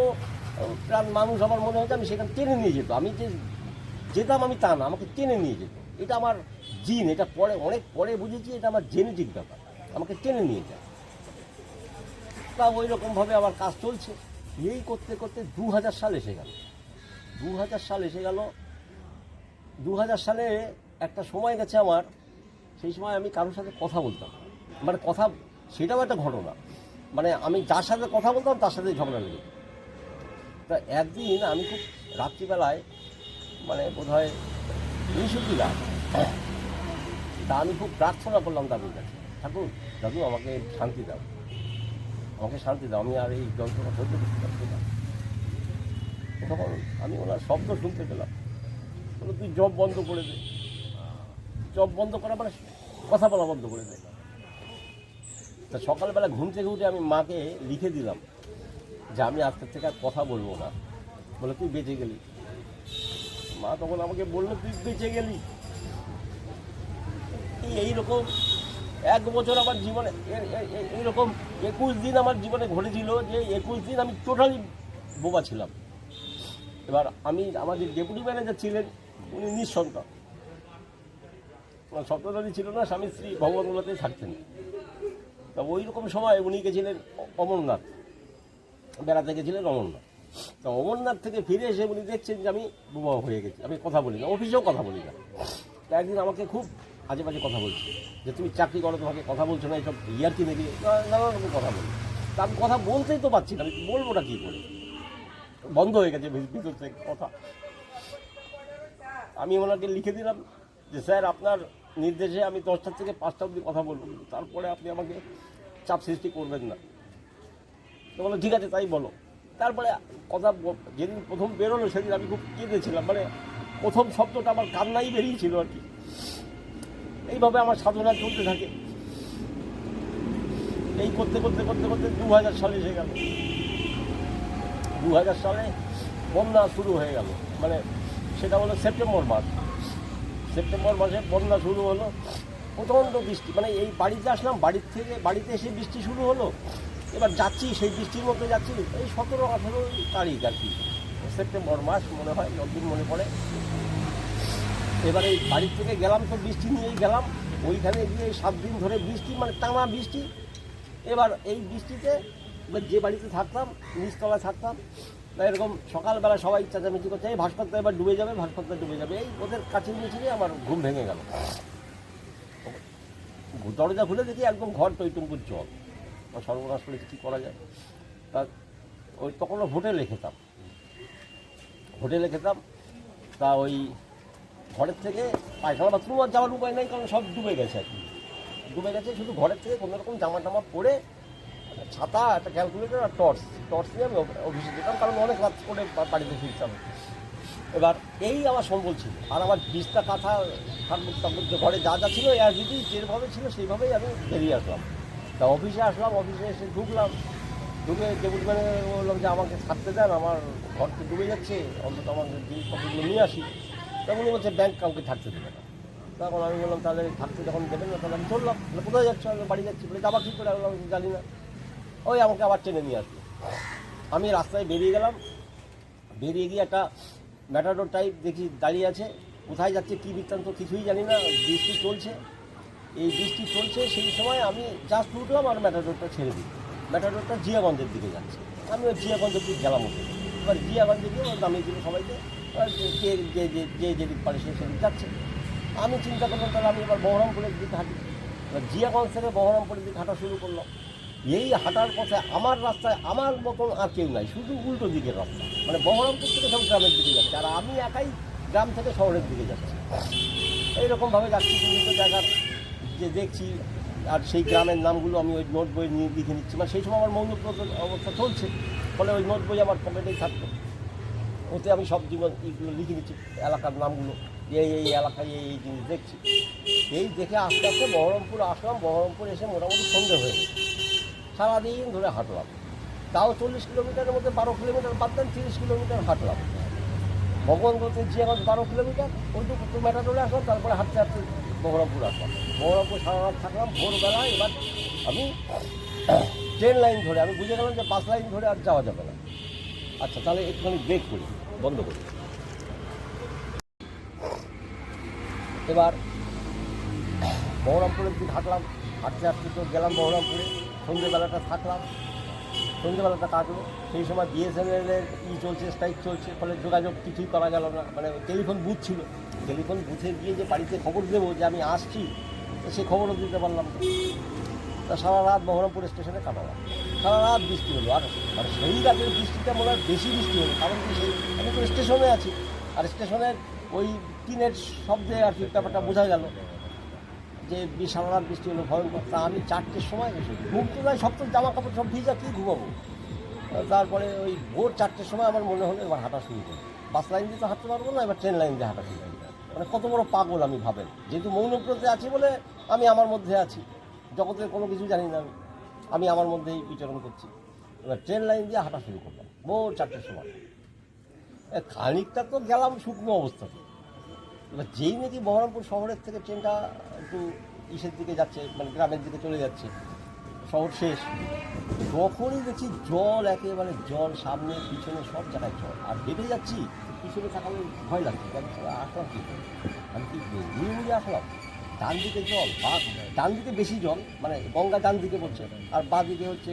প্রাণ মানুষ আমার মনে হতো, আমি সেখানে টেনে নিয়ে যেত। আমি যে যেতাম আমি তা না, আমাকে টেনে নিয়ে যেত। এটা আমার জিন, এটা পরে অনেক পরে বুঝেছি, এটা আমার জেনেটিক ব্যাপার, আমাকে টেনে নিয়ে যায়। তা ওই রকমভাবে আমার কাজ চলছে। এই করতে করতে 2000 সাল এসে গেল। 2000 সাল এসে গেল। 2000 সালে একটা সময় গেছে আমার, সেই সময় আমি কারোর সাথে কথা বলতাম, মানে কথা, সেটাও একটা ঘটনা, মানে আমি যার সাথে কথা বলতাম তার সাথে ঝগড়া লেগে। তা একদিন আমি খুব রাত্রিবেলায়, মানে বোধ হয় 19 রাত, তা আমি খুব প্রার্থনা করলাম দাদুর কাছে, ঠাকুর দাদু আমাকে শান্তি দাও, আমাকে শান্তি দাও, আমি আর এই যন্ত্রণা সহ্য করতে পারছি না। তখন আমি ওনার শব্দ শুনতে পেলাম, বলে তুই জব বন্ধ করে দে। জব বন্ধ করা মানে কথা বলা বন্ধ করে দে। তা সকালবেলা ঘুম থেকে উঠে আমি মাকে লিখে দিলাম যে আমি আজকের থেকে আর কথা বলবো না। বলে তুই বেঁচে গেলি। মা তখন আমাকে বললো তুই বেঁচে গেলি। এইরকম 1 বছর আমার জীবনে, এইরকম 21 দিন আমার জীবনে ঘটেছিল, যে 21 দিন আমি টোটালি বোবা ছিলাম। এবার আমাদের ডেপুটি ম্যানেজার ছিলেন, উনি নিঃসন্তান, সপ্তাহী ছিল না, স্বামী স্ত্রী ভগবানগুলোতেই থাকতেন। তা ওই রকম সময় উনি গেছিলেন অমরনাথ, বেড়াতে গেছিলেন অমরনাথ। তা অমরনাথ থেকে ফিরে এসে উনি দেখছেন যে আমি বোবা হয়ে গেছি, আমি কথা বলি না, অফিসেও কথা বলি না। তা একদিন আমাকে খুব আজে বাজে কথা বলছে, যে তুমি চাকরি করো, তোমাকে কথা বলছো না, এইসব ইয়ার কিনে দিয়ে নানা রকম কথা বলি। তা আমি কথা বলতেই তো পারছি না, আমি বলবো না কী করে, বন্ধ হয়ে গেছে ভিতর থেকে কথা। আমি ওনাকে লিখে দিলাম যে স্যার আপনার নির্দেশে আমি 10টা থেকে 5টা অবধি কথা বলবো, তারপরে আপনি আমাকে চাপ সৃষ্টি করবেন না। তো বলো ঠিক আছে তাই বলো। তারপরে কথা যেদিন প্রথম বেরোলো সেদিন আমি খুব কেঁদেছিলাম, মানে প্রথম শব্দটা আমার কান্নাই বেরিয়েছিল আর কি। এইভাবে আমার সাধনা চলতে থাকে। এই করতে করতে করতে করতে 2000 সালে এসে গেল। 2000 সালে বন্যা শুরু হয়ে গেল, মানে সেটা হলো সেপ্টেম্বর মাস। সেপ্টেম্বর মাসে বন্যা শুরু হলো, প্রচণ্ড বৃষ্টি, মানে এই বাড়িতে আসলাম, বাড়িতে এসে বৃষ্টি শুরু হলো। এবার যাচ্ছি, সেই বৃষ্টির মধ্যে যাচ্ছি, এই 17-18 তারিখ আর কি, সেপ্টেম্বর মাস মনে হয়, যতদিন মনে পড়ে। এবার এই বাড়ির থেকে গেলাম তো বৃষ্টি নিয়েই গেলাম, ওইখানে গিয়ে 7 দিন ধরে বৃষ্টি, মানে টানা বৃষ্টি। এবার এই বৃষ্টিতে যে বাড়িতে থাকতাম, নিচতলায় থাকতাম, এরকম সকালবেলা সবাই চেঁচামেচি করছে, এই ভাস্করদা এবার ডুবে যাবে, ভাস্করদা ডুবে যাবে, এই ওদের কাছে নিয়েছিলে আমার ঘুম ভেঙে গেল। দরজা খুলে দেখি একদম ঘর টইটুম্বুর জল। সর্বনাশ করে কী করা যায়। তা ওই তখনও হোটেলে খেতাম। তা ওই ঘরের থেকে পায়খানা বাথরুম আর যাওয়ার উপায় নেই, কারণ সব ডুবে গেছে আর কি, ডুবে গেছে। শুধু ঘরের থেকে কোনো রকম জামা টামা পরে, ছাতা, একটা ক্যালকুলেটর আর টর্চ নিয়ে আমি অফিসে যেতাম, কারণ অনেক রাত করে বাড়িতে ফিরতাম। এবার এই আমার সম্বল ছিল, আর আমার বিছনা কাঁথা ঠাকুর ঘরে যা যা ছিল যদি যেভাবে ছিল সেইভাবেই আমি বেরিয়ে আসলাম। তা অফিসে আসলাম, অফিসে এসে ঢুকে ডেপুটি ম্যানেজার বললাম যে আমাকে থাকতে দেন, আমার ঘর তো ডুবে যাচ্ছে, অন্তত আমাকে জিনিসপত্রগুলো নিয়ে আসি। তখন উনি বলছে ব্যাংক কাউকে থাকতে দেবে না। তখন আমি বললাম তাহলে থাকতে যখন দেবেন না তাহলে আমি চললাম। কোথায় যাচ্ছ? আমি বাড়ি যাচ্ছি। বলে যাবা কী করে? আমি জানি না। ওই আমাকে আবার টেনে নিয়ে আসলো। আমি রাস্তায় বেরিয়ে গেলাম, বেরিয়ে গিয়ে একটা ম্যাটাডোর টাইপ দেখি দাঁড়িয়ে আছে, কোথায় যাচ্ছে কী বৃত্তান্ত কিছুই জানি না, বৃষ্টি চলছে। এই বৃষ্টি চলছে সেই সময় আমি জাস্ট উঠলাম আর ম্যাটাডোরটা ছেড়ে দিই। ম্যাটাডোরটা জিয়াগঞ্জের দিকে যাচ্ছে, আমি ওই জিয়াগঞ্জের দিকে গেলাম ওকে। এবার জিয়াগঞ্জে গিয়ে ওর নামিয়ে দিল সবাইকে, এবার যে যে যে যে যেদিক পারে সে সেদিক যাচ্ছে। আমি চিন্তা করলাম তাহলে আমি এবার বহরমপুরের দিকে হাঁটি। এবার জিয়াগঞ্জ থেকে বহরমপুরের দিকে হাঁটা শুরু করলাম। এই হাঁটার পথে আমার রাস্তায় আমার মতন আর কেউ নাই, শুধু উল্টো দিকের রাস্তা, মানে বহরমপুর থেকে সব গ্রামের দিকে যাচ্ছে, আর আমি একাই গ্রাম থেকে শহরের দিকে যাচ্ছি। এইরকমভাবে যাচ্ছি, বিভিন্ন জায়গার যে দেখছি, আর সেই গ্রামের নামগুলো আমি ওই নোট বই নিয়ে লিখে নিচ্ছি। মানে সেই সময় আমার মৌলপ্রত অবস্থা চলছে, ফলে ওই নোট বই আমার পকেটেই থাকতো, ওতে আমি সব জীবন এইগুলো লিখে নিচ্ছি, এলাকার নামগুলো, এই এলাকায় এই জিনিস দেখছি। এই দেখে আস্তে আস্তে বহরমপুর আসলাম। বহরমপুর এসে মোটামুটি সন্ধে হয়ে গেছে। সারাদিন ধরে হাঁটলাম, তাও 40 কিলোমিটারের মধ্যে 12 কিলোমিটার বাদ দেন, 30 কিলোমিটার হাঁটলাম। ভগবানগঞ্জে জিয়াগঞ্জ 12 কিলোমিটার, ওইটুকু ম্যাটাডোরে আসলাম, তারপরে হাঁটতে হাঁটতে বহরমপুর আসলাম। বহরমপুর সারা রাত থাকলাম। ভোরবেলা এবার আমি ট্রেন লাইন ধরে, আমি বুঝে গেলাম যে বাস লাইন ধরে আর যাওয়া যাবে না। আচ্ছা তাহলে একটুখানি ব্রেক করি, বন্ধ করি। এবার বহরমপুরের দিকে হাঁটলাম, হাঁটতে হাঁটতে তো গেলাম বহরমপুরে। সন্ধ্যেবেলাটা থাকলাম, সন্ধ্যেবেলাটা কাটলো। সেই সময় বিএসএনএলের চলছে, স্ট্রাইক চলছে, ফলে যোগাযোগ কিছুই করা গেল না। মানে টেলিফোন বুথ ছিল, টেলিফোন বুথে গিয়ে যে বাড়িতে খবর দেবো যে আমি আসছি, সে খবরও দিতে পারলাম না। তা সারা রাত বহরমপুর স্টেশনে কাটালাম। সারা রাত বৃষ্টি হলো, আর সেই রাতের বৃষ্টিটা মনে হয় বেশি বৃষ্টি হলো, কারণ কি সেই আমি তো স্টেশনে আছি, আর স্টেশনের ওই টিনের শব্দে আর কি ব্যাপারটা বোঝা গেল যে সারা রাত বৃষ্টি হলো, ভয়ঙ্কর। তা আমি 4টের সময় এসে ঘুম তো যায়, সব তো জামা কাপড় সব ভিজা, কী ঘুমাবো। তারপরে ওই ভোর 4টের সময় আমার মনে হলো এবার হাঁটা শুরু করি। বাস লাইন দিয়ে তো হাঁটতে পারবো না, এবার ট্রেন লাইন দিয়ে হাঁটা শুরু করি। মানে কত বড় পাগল আমি, ভাবেন। যেহেতু মৌনব্রতে আছি বলে আমি আমার মধ্যে আছি, জগতের কোনো কিছু জানি না, আমি আমার মধ্যেই বিচরণ করছি। এবার ট্রেন লাইন দিয়ে হাঁটা শুরু করলাম ভোর 4টের সময়। খানিকটা তো গেলাম শুকনো অবস্থাতে। এবার যেই নাকি বহরমপুর শহরের থেকে ট্রেনটা একটু ইসের দিকে যাচ্ছে, মানে গ্রামের দিকে চলে যাচ্ছে, শহর শেষ, যখনই দেখছি জল, একেবারে জল, সামনে পিছনে সব জায়গায় জল। আর হেঁটে যাচ্ছি, পিছনে তাকালে ভয় লাগছে, আসলাম কি করে? আমি কি ঘুরে ঘুরে আসলাম? ডান দিকে জল, ডান দিকে বেশি জল, মানে গঙ্গা ডান দিকে পড়ছে, আর বাঁ দিকে হচ্ছে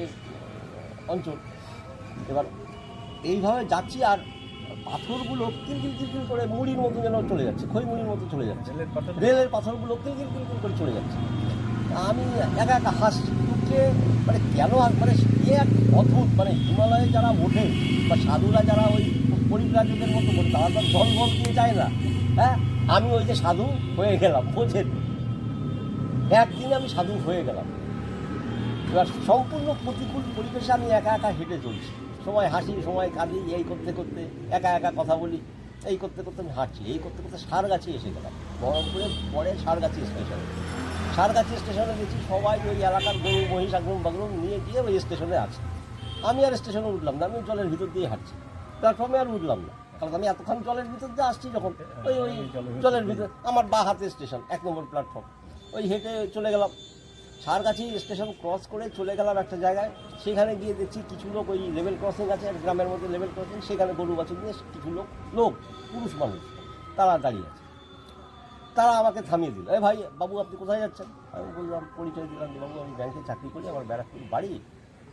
অঞ্চল। এবার এইভাবে যাচ্ছি, আর পাথরগুলো কিলকিল কিলকিল করে মুড়ির মতো যেন চলে যাচ্ছে, খই মুড়ির মতো চলে যাচ্ছে, রেলের পাথরগুলো কিলকিল কিলকিল করে চলে যাচ্ছে। আমি একা একা হাসছি, উঠে মানে কেন, মানে এ এক অদ্ভুত, মানে হিমালয়ে যারা ওঠে বা সাধুরা যারা ওই পরিব্রাজকদের মতো করে, তারা তো জল বল দিয়ে যায় না। হ্যাঁ, আমি ওই যে সাধু হয়ে গেলাম, বোঝেন, একদিন আমি সাধু হয়ে গেলাম। এবার সম্পূর্ণ প্রতিকূল পরিবেশে আমি একা একা হেঁটে চলছি, সময় হাসি, সময় কাঁদি, এই করতে করতে একা একা কথা বলি, এই করতে করতে আমি হাঁটছি। এই করতে করতে সারগাছি এসে গেলাম। বহরমপুরে পরে সারগাছি স্টেশনে। সারগাছি স্টেশনে গেছি, সবাই ওই এলাকার গরু মহিষ আগুন বাগরুম নিয়ে গিয়ে ওই স্টেশনে আছে। আমি আর স্টেশনে উঠলাম না, আমি জলের ভিতর দিয়ে হাঁটছি, প্ল্যাটফর্মে আর উঠলাম না, কারণ আমি এতক্ষণ জলের ভিতর দিয়ে আসছি যখন, ওই ওই জলের ভিতর আমার বা হাতে স্টেশন, 1 নম্বর প্ল্যাটফর্ম। ওই হেঁটে চলে গেলাম, সারগাছি স্টেশন ক্রস করে চলে গেলাম একটা জায়গায়। সেখানে গিয়ে দেখছি কিছু লোক, ওই লেভেল ক্রসিং আছে গ্রামের মধ্যে, লেভেল ক্রসিং, সেখানে গরু বাছুর নিয়ে কিছু লোক পুরুষ মানুষ তারা দাঁড়িয়ে আছে। তারা আমাকে থামিয়ে দিল, ভাই বাবু আপনি কোথায় যাচ্ছেন? আমি বললাম, পরিচয় দিলাম যে বাবু আমি ব্যাংকে চাকরি করি, আমার ব্যারাকপুর বাড়ি,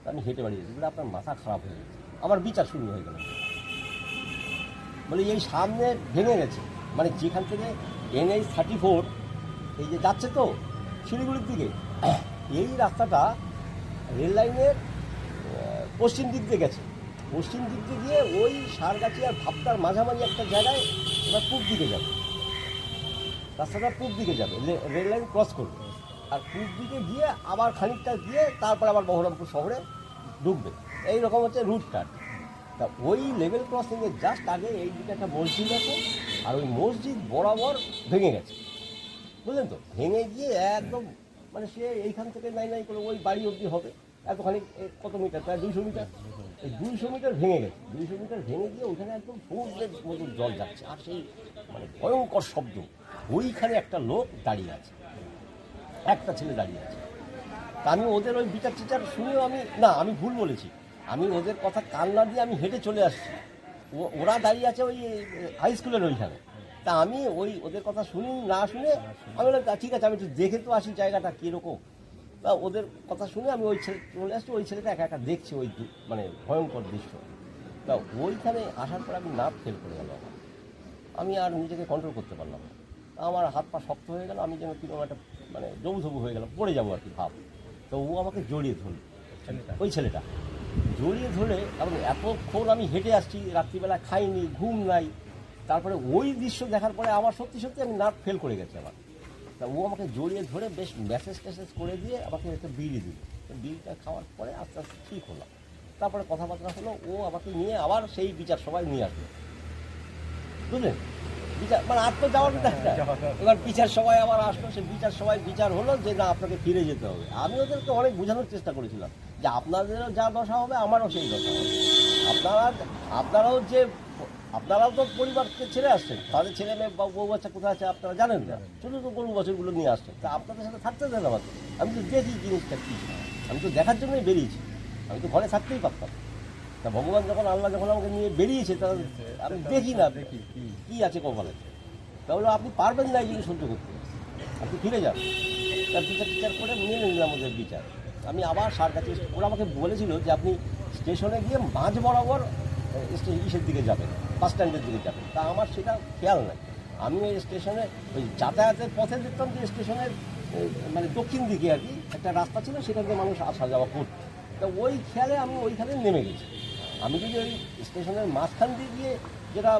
আমি হেঁটে বাড়ি যাচ্ছি। বলে আপনার মাথা খারাপ হয়ে গেছে। আমার বিচার শুরু হয়ে গেল। বলে এই সামনে ভেঙে গেছে, মানে যেখান থেকে NH 34 এই যে যাচ্ছে তো শিলিগুড়ির দিকে, এই রাস্তাটা রেল লাইনের পশ্চিম দিক দিয়ে গেছে। পশ্চিম দিক দিয়ে গিয়ে ওই সারগাছি আর ভাবতার মাঝামাঝি একটা জায়গায় এবার পূব দিকে যাবে, রাস্তাটা পূব দিকে যাবে, রেল লাইন ক্রস করবে, আর পূব দিকে গিয়ে আবার খানিকটা গিয়ে তারপর আবার বহরমপুর শহরে ঢুকবে। এইরকম হচ্ছে রুটটা। তা ওই লেভেল ক্রসিংয়ের জাস্ট আগে এই দিকে একটা মসজিদ আছে, আর ওই মসজিদ বরাবর ভেঙে গেছে, বুঝলেন তো? ভেঙে গিয়ে একদম, মানে সে এইখান থেকে নাই করে ওই বাড়ি অবধি হবে, এতখানি কত মিটার, প্রায় 200 মিটার। এই 200 মিটার ভেঙে গেছে, 200 মিটার ভেঙে গিয়ে ওইখানে একদম সমুদ্রের মতো জল যাচ্ছে, আর সেই মানে ভয়ঙ্কর শব্দ। ওইখানে একটা লোক দাঁড়িয়ে আছে, একটা ছেলে দাঁড়িয়ে আছে। তা আমি ওদের ওই বিচার টিচার শুনেও আমি ভুল বলেছি, আমি ওদের কথা কান না দিয়ে আমি হেঁটে চলে আসছি। ওরা দাঁড়িয়ে আছে ওই হাই স্কুলের ওইখানে। তা আমি ওদের কথা শুনি না শুনে আমি বললাম ঠিক আছে আমি একটু দেখে তো আসি জায়গাটা কীরকম। তা ওদের কথা শুনে আমি ওই ছেলে চলে আসছি। ওই ছেলেটা একা একা দেখছি ওই মানে ভয়ঙ্কর দৃশ্য। তা ওইখানে আসার পর আমি নার্ভ ফেল করে গেল আমার। আমি আর নিজেকে কন্ট্রোল করতে পারলাম না। আমার হাত পা শক্ত হয়ে গেল, আমি যেন কীরকম একটা মানে জবুথবু হয়ে গেলাম, পড়ে যাবো আর কি ভাব। তো ও আমাকে জড়িয়ে ধরল, ওই ছেলেটা জড়িয়ে ধরে। এবং এতক্ষণ আমি হেঁটে আসছি, রাত্রিবেলা খাইনি, ঘুম নাই। তারপরে ওই দৃশ্য দেখার পরে আমার সত্যি সত্যি আমি নার্ভ ফেল করে গেছি আমার। তা ও আমাকে জড়িয়ে ধরে বেশ মেসেজ টেসেজ করে দিয়ে আমাকে একটা বিড়ি দিল। বিড়িটা খাওয়ার পরে আস্তে আস্তে ঠিক হলাম। তারপরে কথাবার্তা হলো, ও আমাকে নিয়ে আবার সেই বিচার সবাই নিয়ে আসলো, বুঝলেন? বিচার মানে আর তো যাওয়ার কথা একটা। এবার বিচার সবাই আবার আসলো, সে বিচার সবাই বিচার হলো যে না আপনাকে ফিরে যেতে হবে। আমি ওদেরকে অনেক বোঝানোর চেষ্টা করেছিলাম যে আপনাদেরও যা দশা হবে আমারও সেই দশা হবে। আপনারাও তো পরিবারকে ছেড়ে আসছেন, তাদের ছেলে মেয়ে বা বউ বাচ্চা কোথায় আছে আপনারা জানেন না, ছোটো ছোটো গরু বছরগুলো নিয়ে আসছেন। তা আপনাদের সাথে থাকতে দেন আমাকে, আমি তো দেখি জিনিসটা কী, আমি তো দেখার জন্যই বেরিয়েছি, আমি তো ঘরে থাকতেই পারতাম। তা ভগবান যখন আল্লাহ যখন আমাকে নিয়ে বেরিয়েছে তা আমি দেখি না কী আছে কপালে। তাহলে আপনি পারবেন না এই জিনিস সহ্য করতে, আপনি ফিরে যান। তার বিচার করে নিয়ে নিলাম ওদের বিচার। আমি আবার সার কাছে, ওরা আমাকে বলেছিল যে আপনি স্টেশনে গিয়ে মাঝ বরাবর ইসের দিকে যাবেন, বাস স্ট্যান্ডের দিকে যাবেন। তা আমার সেটা খেয়াল নাই। আমি ওই স্টেশনে ওই যাতায়াতের পথে দেখতাম যে স্টেশনের মানে দক্ষিণ দিকে আর কি একটা রাস্তা ছিল, সেখান থেকে মানুষ আসা যাওয়া করত। তা ওই খেয়ালে আমি ওইখানে নেমে গেছি। আমি যদি ওই স্টেশনের মাঝখান দিয়ে গিয়ে যেটা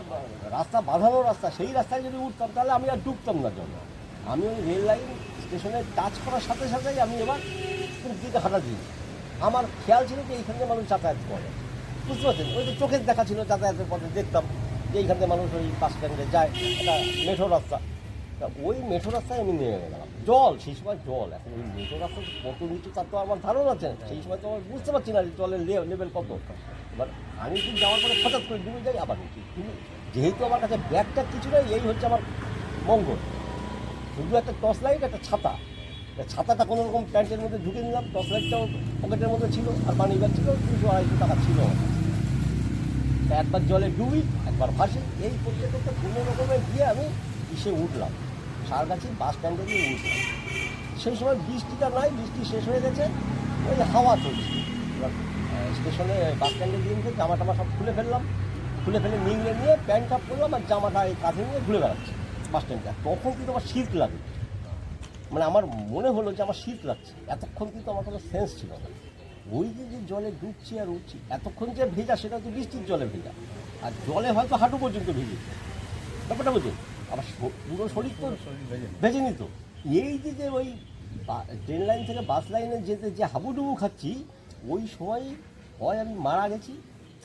রাস্তা বাঁধানো রাস্তা, সেই রাস্তায় যদি উঠতাম তাহলে আমি আর ডুবতাম না জন্য। আমি ওই রেল লাইন স্টেশনে টাচ করার সাথে সাথেই আমি এবার দিকে হাঁটা দিয়েছি। আমার খেয়াল ছিল যে এইখান থেকে মানুষ যাতায়াত করে, বুঝতে পারছেন? ওই যে চোখের দেখা ছিল, যাতায়াতের পথে দেখতাম যে এইখান থেকে মানুষ ওই বাস স্ট্যান্ডে যায়, একটা মেঠো রাস্তা। তা ওই মেঠো রাস্তায় আমি নেমে গেলাম। জল, সেই সময় জল। এখন ওই মেঠো রাস্তা কত নিচু তার তো আমার ধারণা আছে, সেই সময় তো আমার বুঝতে পারছি না যে জলের লেভেল কত। এবার আমি কিন্তু যাওয়ার পরে হঠাৎ করে ডুবে যাই আবার নিচে। কিন্তু যেহেতু আমার কাছে ব্যাগটা কিছু নেই, এই হচ্ছে আমার মঙ্গল, শুধু একটা টর্চ লাইট, একটা ছাতা। ছাতাটা কোনো রকম প্যান্টের মধ্যে ঢুকে নিলাম, টর্চ লাইটটাও পকেটের মধ্যে ছিল, আর মানি ব্যাগ ছিল 200-250 টাকা ছিল আমার কাছে। তা একবার জলে ডুবি, একবার ভাসি, এই করতে করতে কোনো রকমে গিয়ে আমি ইসে উঠলাম, সারগাছি বাস স্ট্যান্ডে গিয়ে উঠলাম। সেই সময় বৃষ্টিটা নাই, বৃষ্টি শেষ হয়ে গেছে, ওই হাওয়া চলছে। এবার স্টেশনে বাস স্ট্যান্ডে গিয়ে জামা টামা সব খুলে ফেললাম, খুলে ফেলে নিংড়ে নিয়ে প্যান্টটা পরলাম আর জামাটা এই কাঁধে নিয়ে ঘুরে বেড়াচ্ছি বাস স্ট্যান্ডে। তখন কিন্তু আমার শীত লাগে, মানে আমার মনে হলো যে আমার শীত লাগছে। এতক্ষণ কিন্তু আমার কোনো সেন্স ছিল না। ওই যে জলে ডুবছি আর উঠছি, এতক্ষণ যে ভেজা সেটা হচ্ছে বৃষ্টির জলে ভেজা, আর জলে হয়তো হাঁটু পর্যন্ত ভেজে। ব্যাপারটা বুঝুন, আমার পুরো শরীর তো ভেজে নিত। এই যে ওই ট্রেন লাইন থেকে বাস লাইনে যেতে যে হাবুডুবু খাচ্ছি, ওই সময় হয় আমি মারা গেছি,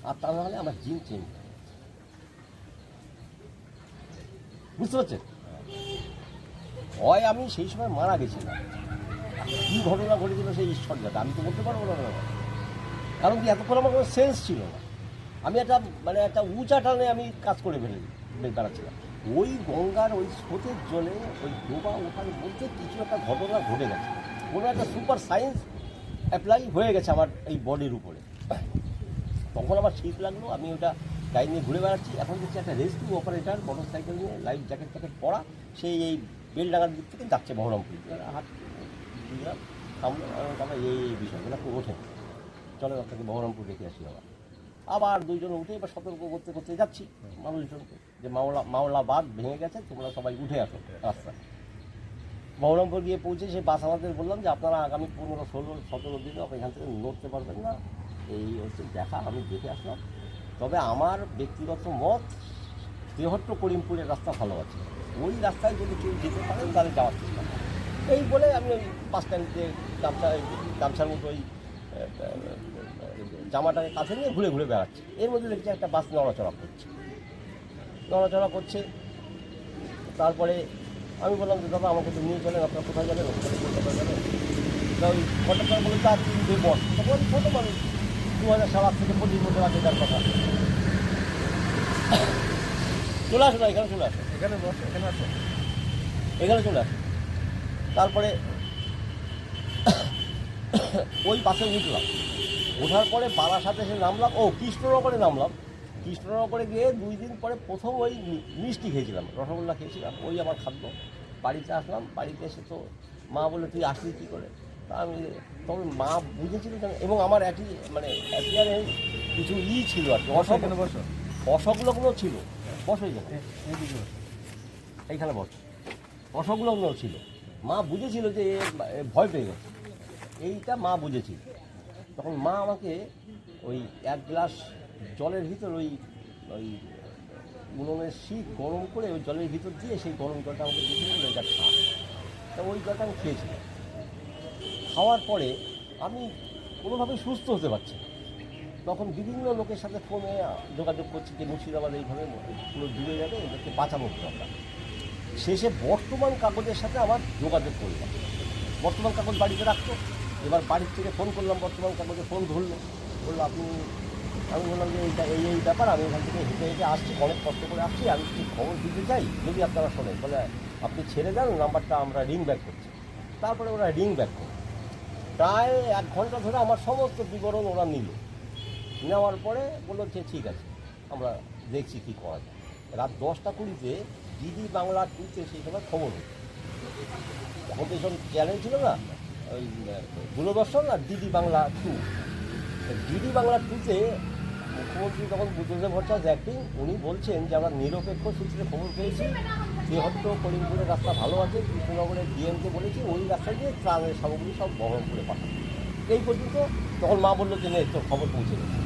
আর তা নাহলে আমার জিন চেঞ্জ। বুঝতে পারছেন? হয় আমি সেই সময় মারা গেছিলাম, কী ঘটনা ঘটেছিল সেই ঈশ্বর জানে, আমি তো বলতে পারবো না। কারণ কি এতক্ষণ আমার কোনো সেন্স ছিল না। আমি একটা উঁচা টানে আমি কাজ করে বেড়াচ্ছিলাম। ওই গঙ্গার ওই স্রোতের জলে ওই ডোবা ওঠার মধ্যে কিছু একটা ঘটনা ঘটে গেছে, কোনো একটা সুপার সায়েন্স অ্যাপ্লাই হয়ে গেছে আমার এই বডির উপরে। তখন আমার শীত লাগলো, আমি ওটা গাড়ি নিয়ে ঘুরে বেড়াচ্ছি। এখন দেখছি একটা রেস্কিউ অপারেটার মোটর সাইকেল নিয়ে লাইফ জ্যাকেট পরা, সেই এই বেলডাঙ্গার দিক থেকে যাচ্ছে বহরমপুর। হাট বুঝলাম, থামলো, তারপরে এই বিষয়গুলো খুব ওঠে, চলে আপনাকে বহরমপুর রেখে আসি। আবার দুইজন উঠে এবার সতর্ক করতে করতে যাচ্ছি মানুষজনকে যে মাওলা বাঁধ ভেঙে গেছে, তোমরা সবাই উঠে আসো রাস্তায়। বহরমপুর গিয়ে পৌঁছে সেই বাস আমাদের বললাম যে আপনারা আগামী 15-16-17 দিনে এখান থেকে নড়তে পারবেন না, এই হচ্ছে দেখা। আমি দেখে আসলাম। তবে আমার ব্যক্তিগত মত, তেহট্ট করিমপুরের রাস্তা ভালো আছে, ওই রাস্তায় যদি কেউ যেতে পারেন তাহলে যাওয়ার চেষ্টা করেন। এই বলে আমি ওই বাস স্ট্যান্ডে গামছার মতো ওই জামাটাকে কাছে নিয়ে ঘুরে ঘুরে বেড়াচ্ছে। এর মধ্যে দেখছি একটা বাস নড়াচড়া করছে। তারপরে আমি বললাম যে দাদা আমাকে তো নিয়ে চলেন, আপনার কোথায় যাবেন? কলকাতা যাবেন। তা ওই কন্ট্রাক্টর বলে তার 3 বস, তখন ছোটো মানুষ, 2000 সাল থেকে 25 বছর আগে তার কথা। চলে আসো না, এখানে চলে আসো, এখানে বস, এখানে আসো, এখানে চলে আসো। তারপরে ওই বাসে উঠলাম, ওঠার পরে বারাসাতে এসে নামলাম, কৃষ্ণনগরে নামলাম। কৃষ্ণনগরে গিয়ে 2 দিন পরে প্রথম ওই মিষ্টি খেয়েছিলাম, রসগোল্লা খেয়েছিলাম, ওই আমার খাদ্য। বাড়িতে আসলাম, বাড়িতে এসে তো মা বললো তুই আসলি কী করে। তা আমি তখন মা বুঝেছিল যেন, এবং আমার অ্যাপিয়ারেন্স কিছু ছিল আর কি, অসংলগ্ন ছিল। বসো এইখানে বস, অসংলগ্ন ছিল। মা বুঝেছিল যে এ ভয় পেয়ে গেছে, এইটা মা বুঝেছিল। তখন মা আমাকে ওই 1 গ্লাস জলের ভিতর ওই উনুনের শিক গরম করে ওই জলের ভিতর দিয়ে সেই গরম জলটা আমাকে দিয়েছিল, ওইটা খা। তা ওই জলটা আমি খেয়েছিলাম। খাওয়ার পরে আমি কোনোভাবেই সুস্থ হতে পারছি না। তখন বিভিন্ন লোকের সাথে ফোনে যোগাযোগ করছি যে মুর্শিদাবাদ এইভাবে পুরো ডুবে যাবে, এদেরকে বাঁচাবো আমরা। শেষে বর্তমান কাগজের সাথে আমার যোগাযোগ করলাম। বর্তমান কাগজ বাড়িতে রাখতো, এবার বাড়ির থেকে ফোন করলাম, বর্তমান কাগজে ফোন ধরলো, বললো আমি বললাম যে এই ব্যাপার, আমি এখান থেকে হেঁটে হেঁটে আসছি, অনেক কষ্ট করে আসছি, আমি কি খবর দিতে চাই, যদি আপনারা শোনেন বলে আপনি ছেড়ে দেন, নাম্বারটা আমরা রিং ব্যাক করছি। তারপরে ওরা রিং ব্যাক করে প্রায় 1 ঘন্টা ধরে আমার সমস্ত বিবরণ ওরা নিল। নেওয়ার পরে বললো যে ঠিক আছে, আমরা দেখছি কী করা যায়। রাত 10টা 20-তে ডিডি বাংলা 2-তে সেই সময় খবর হতো। তখন তো এইসব চ্যানেল ছিল না, ওই দূরদর্শন আর ডিডি বাংলা 2। ডিডি বাংলা 2-তে মুখ্যমন্ত্রী তখন বুদ্ধদেব ভট্টাচার্য অ্যাক্টিং, উনি বলছেন যে আমরা নিরপেক্ষ সূত্রে খবর পেয়েছি, যেহেতু করিমপুরের রাস্তা ভালো আছে, কৃষ্ণনগরের ডিএমকে বলেছি ওই রাস্তা দিয়ে ত্রাণের সামগ্রী সব বহরমপুরে পাঠাবে। এই পর্যন্ত তখন মা বললো যে তোর খবর পৌঁছে গেছে।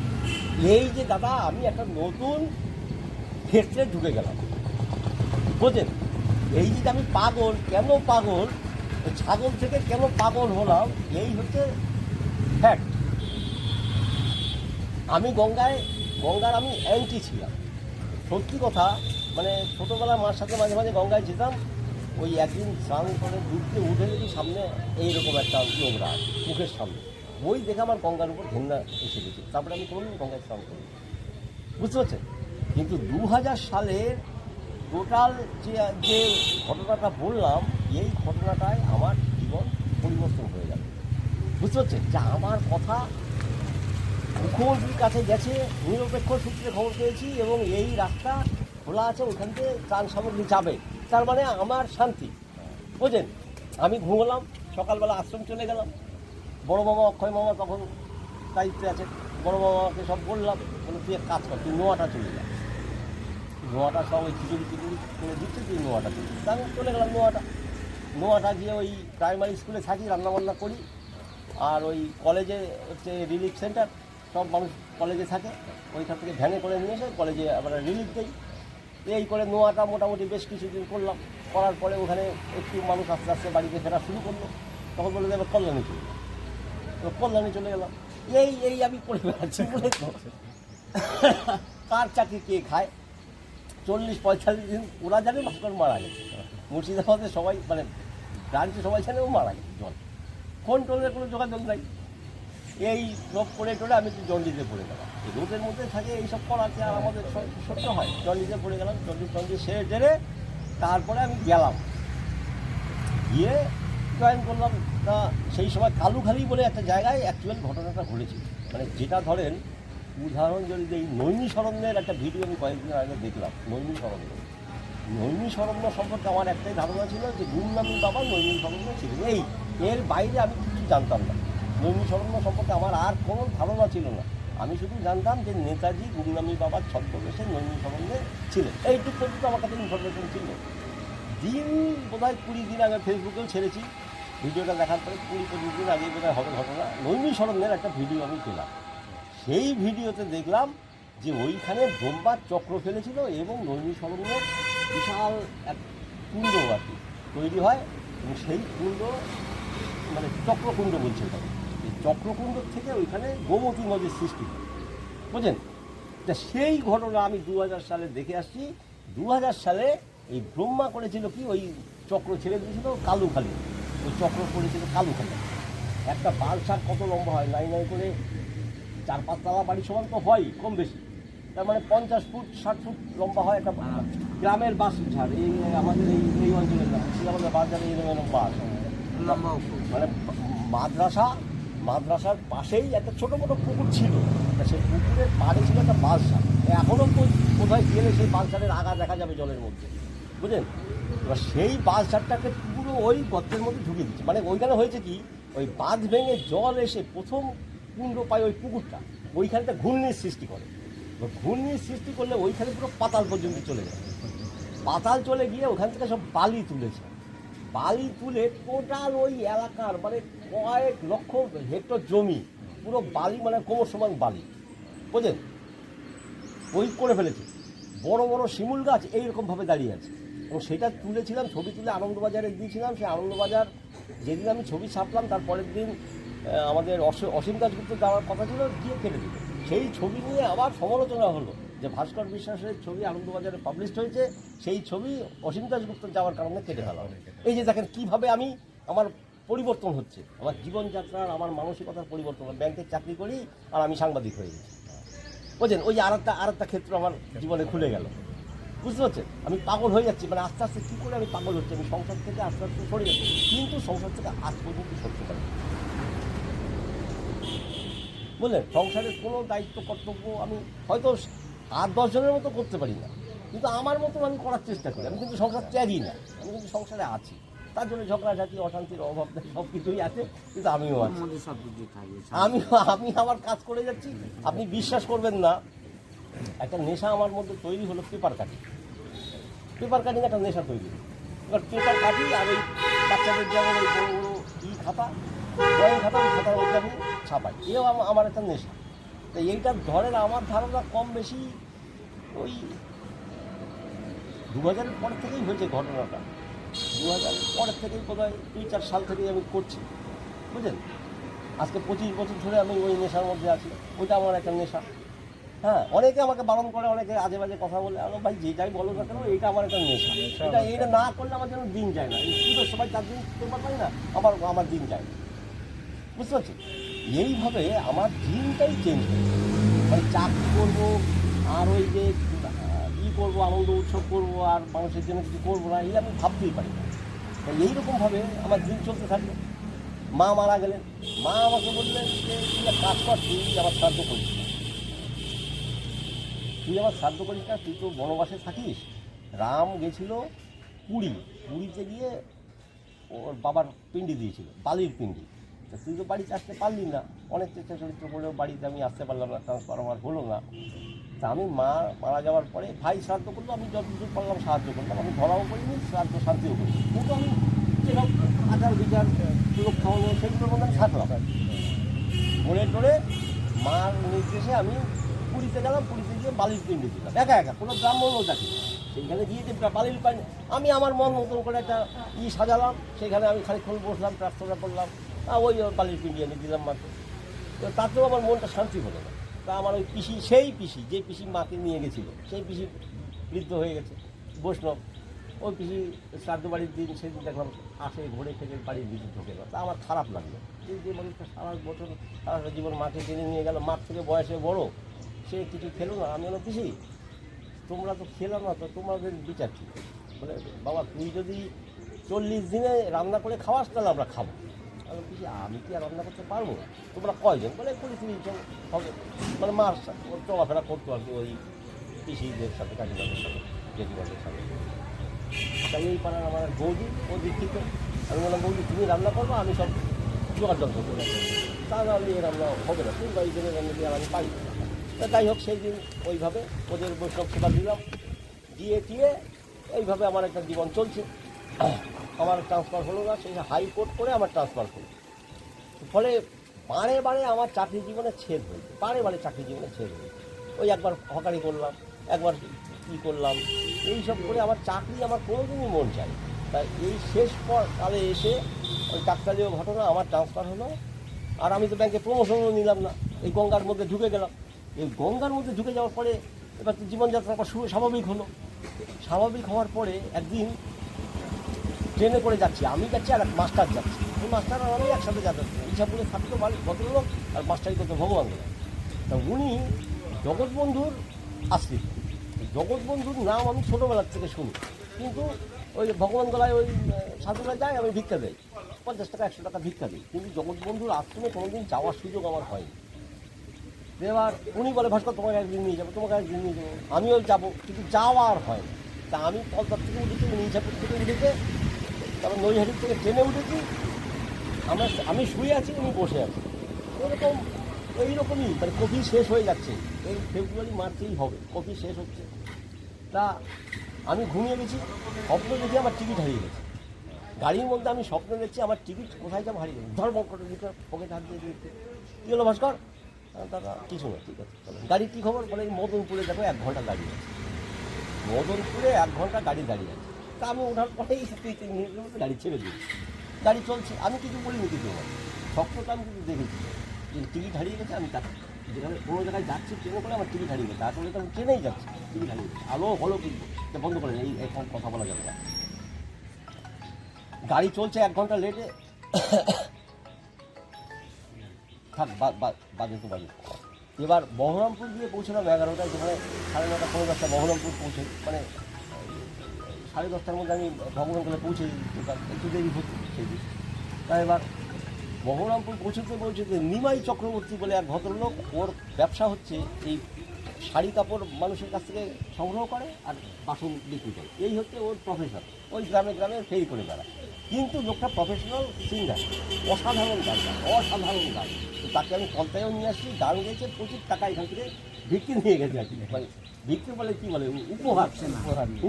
এই যে দাদা, আমি একটা নতুন ক্ষেত্রে ঢুকে গেলাম, বোঝেন? এই যে আমি পাগল, কেন পাগল, ছাগল থেকে কেন পাগল হলাম, এই হচ্ছে ফ্যাক্ট। আমি গঙ্গার আমি অ্যান্টি ছিলাম, সত্যি কথা। ছোটোবেলা মার সাথে মাঝে মাঝে গঙ্গায় যেতাম। ওই একদিন স্নান করে ডুবতে উঠে দেখি সামনে এইরকম একটা নোংরা মুখের সামনে, ওই দেখে আমার গঙ্গার উপর ঘেন্না এসে গেছে। তারপরে আমি কোনোদিন গঙ্গায় স্নান করি, বুঝতে পারছেন? কিন্তু 2000 সালের টোটাল যে ঘটনাটা বললাম, এই ঘটনাটায় আমার জীবন পরিবর্তন হয়ে যাবে, বুঝতে পারছেন? যা আমার কথা মুখ্যমন্ত্রীর কাছে গেছে, নিরপেক্ষ সূত্রে খবর পেয়েছি, এবং এই রাস্তা খোলা আছে, ওখান থেকে ত্রাণ সামগ্রী যাবে, তার মানে আমার শান্তি, বোঝেন? আমি ঘুমলাম, সকালবেলা আশ্রম চলে গেলাম। বড় মামা অক্ষয় মামা তখন দায়িত্বে আছে, বড় মামাকে সব বললাম, বলে তুই এক কাজ কর, তুই নোয়াটা চলে যা, নোয়াটা সব ওই খিচুড়ি করে দিচ্ছে, তুই নোয়াটা চলে যা। আমি চলে গেলাম নোয়াটা গিয়ে ওই প্রাইমারি স্কুলে থাকি, রান্নাবান্না করি, আর ওই কলেজে হচ্ছে রিলিফ সেন্টার, সব মানুষ কলেজে থাকে, ওইখান থেকে ভ্যানে করে নিয়ে এসে কলেজে আবার রিলিফ দেই। এই করে নোয়াটা মোটামুটি বেশ কিছুদিন করলাম। করার পরে ওখানে একটু মানুষ আস্তে আস্তে বাড়িতে ফেরা শুরু করলো। তখন বললো যে এবার কল্যাণী চলে গেলাম, কল্যাণী চলে গেলাম। এই আমি করে বেড়াচ্ছি, বলে তো কার চাকরি কে খায়। 40-45 দিন ওরা জানে ভাস্কর মারা গেছে, মুর্শিদাবাদে সবাই ব্রাঞ্চে সবাই জানে ও মারা গেছে। জল ফোন টোনের কোনো যোগাযোগ নাই। এই সব করে টোলে আমি একটু জন্ডিসে পড়ে গেলাম। রোদের মধ্যে থাকে এইসব করাতে আর আমাদের সত্য হয়, জন্ডিসে পড়ে গেলাম। জন্ডিস সেরে টেরে তারপরে আমি গেলাম, গিয়ে জয়েন করলাম। তা সেই সময় কালুখালি বলে একটা জায়গায় অ্যাকচুয়াল ঘটনাটা ঘটেছিল। যেটা ধরেন উদাহরণ যদি এই নৈমিষরণ্যের একটা ভিডিও আমি কয়েকদিন আগে দেখলাম। নৈমিষরণ্য সম্পর্কে আমার একটাই ধারণা ছিল যে গুমনামী বাবা নৈমিষরণ্য ছিলেন, এর বাইরে আমি কিছু জানতাম না। নৈমিষরণ্য সম্পর্কে আমার আর কোনো ধারণা ছিল না। আমি শুধু জানতাম যে নেতাজি গুমনামী বাবার ছদ্মবেশে নৈমিষরণ্যে ছিলেন, এইটুকু পর্যন্ত আমার কাছে ইনফরমেশন ছিল। দিন বোধহয় 20 দিন আগে ফেসবুকেও ছেড়েছি ভিডিওটা দেখার পরে, 20-25 দিন আগেই বোধহয় হবে ঘটনা। নৈমিষরণ্যের একটা ভিডিও আমি পেলাম। সেই ভিডিওতে দেখলাম যে ওইখানে ব্রহ্মার চক্র ফেলেছিল, এবং নৈমিষরণ্যের বিশাল এক কুণ্ড আর কি তৈরি হয়, এবং সেই কুণ্ড চক্রকুণ্ড বলছে তাকে। এই চক্রকুণ্ড থেকে ওইখানে গোমতী নদীর সৃষ্টি হয়, বুঝলেন? তা সেই ঘটনা আমি 2000 সালে দেখে আসছি। 2000 সালে এই ব্রহ্মা করেছিল কি, ওই চক্র ছেড়ে দিয়েছিল কালুখালি, ওই চক্র করেছিল কালুখালি। একটা বালসার কত লম্বা হয়, নাই করে 4-5 তলা বাড়ি সমান তো হয় কম বেশি, তার 50 ফুট 60 ফুট লম্বা হয় একটা গ্রামের বাস ঝাড়। এই আমাদের এই অঞ্চলের নাম আমাদের বাস ঝাড়, এরকম বাস লম্বা, মাদ্রাসা মাদ্রাসার পাশেই একটা ছোটো মোটো পুকুর ছিল, তা সেই পুকুরের পাড়ে ছিল একটা বাঁশঝাড়। এখনও কোথায় গেলে সেই বাঁশঝাড়ের আগা দেখা যাবে জলের মধ্যে, বুঝলেন? এবার সেই বাঁশঝাড়টাকে পুরো ওই গর্তের মধ্যে ঢুকিয়ে দিচ্ছে। মানে ওইখানে হয়েছে কি, ওই বাঁধ ভেঙে জল এসে প্রথম কুণ্ড পায় ওই পুকুরটা, ওইখানটা ঘূর্ণির সৃষ্টি করে। ঘূর্ণির সৃষ্টি করলে ওইখানে পুরো পাতাল পর্যন্ত চলে যায়। পাতাল চলে গিয়ে ওখান থেকে সব বালি তুলেছে। বালি তুলে টোটাল ওই এলাকার মানে কয়েক লক্ষ হেক্টর জমি পুরো বালি, মানে কোমর সমান বালি, বুঝলেন? ওই করে ফেলেছে। বড় বড় শিমুল গাছ এইরকমভাবে দাঁড়িয়ে আছে। এবং সেটা তুলেছিলাম, ছবি তুলে আনন্দবাজারে দিয়েছিলাম। সেই আনন্দবাজার যেদিন আমি ছবি ছাপলাম তার পরের দিন আমাদের অসীম দাশগুপ্ত যাওয়ার কথা ছিল, গিয়ে কেটে দিল। সেই ছবি নিয়ে আবার সমালোচনা হলো যে ভাস্কর বিশ্বাসের ছবি আনন্দবাজারে পাবলিশ হয়েছে, সেই ছবি অসীম দাশগুপ্ত যাওয়ার কারণে কেটে ফেলা হবে। এই যে দেখেন কীভাবে আমার পরিবর্তন হচ্ছে, আমার জীবনযাত্রার, আমার মানসিকতার পরিবর্তন। ব্যাংকের চাকরি করি আর আমি সাংবাদিক হয়ে গেছি, বুঝলেন? ওই যে আরেকটা ক্ষেত্র আমার জীবনে খুলে গেল, বুঝতে পারছেন? আমি পাগল হয়ে যাচ্ছি, মানে আস্তে আস্তে কী করে আমি পাগল হচ্ছি। আমি সংসার থেকে আস্তে আস্তে সরে যাচ্ছি, কিন্তু সংসার থেকে আজ পর্যন্ত সরতে পারি, বুঝলেন? সংসারের কোনো দায়িত্ব কর্তব্য আমি হয়তো 8-10 জনের মতো করতে পারি না, কিন্তু আমার মতো আমি করার চেষ্টা করি। আমি কিন্তু সংসার ত্যাগই না, আমি কিন্তু সংসারে আছি। তার জন্য ঝগড়াঝাটি, অশান্তির অভাব সব কিছুই আছে, কিন্তু আমিও আছি। আমি আমার কাজ করে যাচ্ছি। আপনি বিশ্বাস করবেন না, একটা নেশা আমার মধ্যে তৈরি হলো পেপার কাটিং। পেপার কাটিং একটা নেশা তৈরি। এবার পেপার কাটি আর ওই বাচ্চাদের যেমন ওই বড়ো বড়ো খাতা, ড্রয়িং খাতা, ওই খাতার মধ্যে আমি ছাপাই। এও আমার একটা নেশা। তো এইটা ধরেন আমার ধারণা কম বেশি ওই 2000-এর পর থেকেই হয়েছে ঘটনাটা। 2000-এর পরের থেকেই বোধহয় 2-4 সাল থেকেই আমি করছি, বুঝলেন? আজকে 25 বছর ধরে আমি ওই নেশার মধ্যে আছি। ওইটা আমার একটা নেশা। হ্যাঁ, অনেকে আমাকে বারণ করে, অনেকে আজে বাজে কথা বলে। আমি ভাই যেটাই বলো না কেন, এইটা আমার একটা নেশা। এটা না করলে আমার যেন দিন যায় না। এই পুজোর সবাই 4 দিন পেপার পাই না, আমার দিন যায় না, বুঝতে পারছি? এইভাবে আমার দিনটাই চেঞ্জ হয়েছে। মানে চাকরি করবো আর ওই যে ই করবো, আনন্দ উৎসব করবো আর মানুষের জন্য কিছু করবো না, এই আমি ভাবতেই পারি না। তাই এইরকমভাবে আমার দিন চলতে থাকলো। মা মারা গেলেন। মা আমাকে বললেন যে তুই এক কাজ কর, তুই আমার শ্রাদ্ধ করিস না, তুই আমার শ্রাদ্ধ করিস না, তুই তো বনবাসে থাকিস। রাম গেছিল পুরীতে গিয়ে ওর বাবার পিণ্ডি দিয়েছিল, বালির পিণ্ডি। তা তুই তো বাড়িতে আসতে পারলি না, অনেক চেষ্টা চরিত্র করেও বাড়িতে আমি আসতে পারলাম না, ট্রান্সফার আমার হলো না। তা আমি মা মারা যাওয়ার পরে ভাই শ্রাদ্ধ করলো, আমি যতদূর পারলাম সাহায্য করলাম। আমি ধরাও করিনি, শ্রাদ্ধ শান্তিও করি, কিন্তু আমি যেরকম আচার বিচার লোক খাওয়ানো সেগুলোর মধ্যে আমি থাকলাম। মনে করে মার নির্দেশে আমি পুরীতে গেলাম। পুরীতে গিয়ে বালির পিণ্ডি দিলাম একা একা, কোনো ব্রাহ্মণও দেখি। সেইখানে গিয়ে যে বালির পানি আমি আমার মন মতন করে একটা সাজালাম। সেখানে আমি খানিকক্ষণ বসলাম, প্রার্থনা করলাম, ওই বালির পিণ্ডি আমি দিলাম মাকে। তো তাতেও আমার মনটা শান্তি হলো না। তা আমার ওই পিসি, যে পিসি মাকে নিয়ে গেছিলো, সেই পিসি বৃদ্ধ হয়ে গেছে, বৈষ্ণব। ওই পিসি শ্রাদ্ধ বাড়ির দিন সেদিন দেখলাম আসে, ঘুরে থেকে বাড়ির ভিতরে ঢোকে না। তা আমার খারাপ লাগলো যে মানুষটা সারা বছর সারা জীবন মাকে টেনে নিয়ে গেল, মার থেকে বয়সে বড়, সে কিছু খেলো না। আমি বললাম পিসি তোমরা তো খেলো না, তো তোমাদের বিচার কী? বলে বাবা তুই যদি 40 দিনে রান্না করে খাওয়াস তাহলে আমরা খাবো। আমি পিসি আমি কি আর রান্না করতে পারবো? তোমরা কয়জন? বলে 20-30 জন হবে। মানে মার চলাফেরা করতো আর কি, ওই পিসিদের সাথে, কাকিমাদের সাথে, জেঠিমাদের সাথে। তাই এই পাড়ার আমার বৌদি, ও দীক্ষিত। আমি বললাম বৌদি তুমি রান্না করবো, আমি সব যোগাযোগ করে তা নাহলে এই রান্না হবে না, তুমি এই জন্য রান্না দিয়ে আর আমি পাই। তা যাই হোক সেই দিন ওইভাবে ওদের বৈষ্ণব সেবা দিলাম, দিয়ে এইভাবে আমার একটা জীবন চলছে। আমার ট্রান্সফার হলো না, সেই হাইকোর্ট করে আমার ট্রান্সফার হলো। ফলে বারে আমার চাকরি জীবনে ছেদ হয়েছে, বারে চাকরি জীবনে ছেদ হয়েছে। ওই একবার হকারি করলাম, একবার কী করলাম, এইসব করে আমার চাকরি আমার কোনোদিনই মন চাই। তাই এই শেষ কালে এসে ওই ডাক্তারীয় ঘটনা, আমার ট্রান্সফার হলো। আর আমি তো ব্যাংকে প্রমোশনও নিলাম না, এই গঙ্গার মধ্যে ঢুকে গেলাম। এই গঙ্গার মধ্যে ঢুকে যাওয়ার পরে এবার তো জীবনযাত্রা আমার স্বাভাবিক হলো। স্বাভাবিক হওয়ার পরে একদিন ট্রেনে করে যাচ্ছি, আমি যাচ্ছি আর এক মাস্টার যাচ্ছি। ওই মাস্টার আর আমি একসাথে যাতায়াত করি। ইচ্ছাপুরে থাকতো ভদ্রলোক, আর মাস্টারি করতো ভগবান। তা উনি জগৎবন্ধুর আশ্রিত। জগৎবন্ধুর নাম আমি ছোটোবেলার থেকে শুনি, কিন্তু ওই ভগবান গলায় ওই সাধুরা যায়, আমি ভিক্ষা দেয়। 50 টাকা 100 টাকা ভিক্ষা দিই, কিন্তু জগৎবন্ধুর আশ্রমে কোনোদিন যাওয়ার সুযোগ আমার হয়নি। এবার উনি বলে ভাস্কর তোমাকে একদিন নিয়ে যাবো, তোমাকে একদিন নিয়ে যাবো, আমিও যাবো, কিন্তু যাওয়া আর হয় না। তা আমি কলকাতা থেকে উঠেছি, উনি ইছাপুর থেকে উঠেছে, তারপর নৈহাটির থেকে ট্রেনে উঠেছি, আমি শুয়ে আছি, উনি বসে আছি, এরকম এইরকমই মানে কফি শেষ হয়ে যাচ্ছে, এই ফেব্রুয়ারি মার্চেই হবে, কফি শেষ হচ্ছে। তা আমি ঘুমিয়ে গেছি, স্বপ্ন দেখি আমার টিকিট হারিয়ে গেছে। গাড়ির মধ্যে আমি স্বপ্ন দেখছি আমার টিকিট কোথায় যাবো হারিয়ে গেছে, ধর্ম করে ভিতরে পকেটে হাত দিয়ে দিয়েছে। কী হলো ভাস্কর? দাদা কিছু না, ঠিক আছে চলো। গাড়ির কী খবর? বলে মদনপুরে দেখো 1 ঘন্টা দাঁড়িয়ে আছে। মদনপুরে 1 ঘন্টা গাড়ি দাঁড়িয়ে আছে। তা আমি ওঠার পরেই 2-3 মিনিটের মধ্যে গাড়ি ছেড়ে দিয়েছি, গাড়ি চলছে, আমি কিছু বলিনি, কিছু আমার স্বপ্নটা আমি কিন্তু দেখেছি যে টিকিট হারিয়ে গেছে। আমি তার যেখানে কোনো জায়গায় যাচ্ছি ট্রেনে করে আমার টিকিট হারিয়ে গেছে, আসলে তো আমি ট্রেনেই যাচ্ছি, টিকিট হারিয়ে গেছে। আলো হলো কিন্তু বন্ধ করেন, এই এখন কথা বলা যাবে না। গাড়ি চলছে 1 ঘন্টা লেটে, থাক বাজে তো বাজে। এবার বহরমপুর দিয়ে পৌঁছলাম 11টায়, যেখানে 9:30 পৌনে 10টা বহরমপুর পৌঁছে, মানে 10:30টার মধ্যে আমি ভগবানগোলা পৌঁছে একটু দেরি হচ্ছে সেই দিন। তা এবার বহরমপুর পৌঁছতে নিমাই চক্রবর্তী বলে এক ভদ্রলোক, ওর ব্যবসা হচ্ছে এই শাড়ি কাপড় মানুষের কাছ থেকে সংগ্রহ করে আর বাসন বিক্রি করে, এই হচ্ছে ওর প্রফেশন। ওই গ্রামে গ্রামে ফেরি করে বেড়ায়, কিন্তু লোকটা প্রফেশনাল সিঙ্গার, অসাধারণ গান গায়, অসাধারণ গান। তো তাকে আমি কলকাতায়ও নিয়ে আসছি, গান গেয়েছে, প্রচুর টাকা এখান থেকে বিক্রি নিয়ে গেছে আর কি, মানে বিক্রি বলে কী বলে,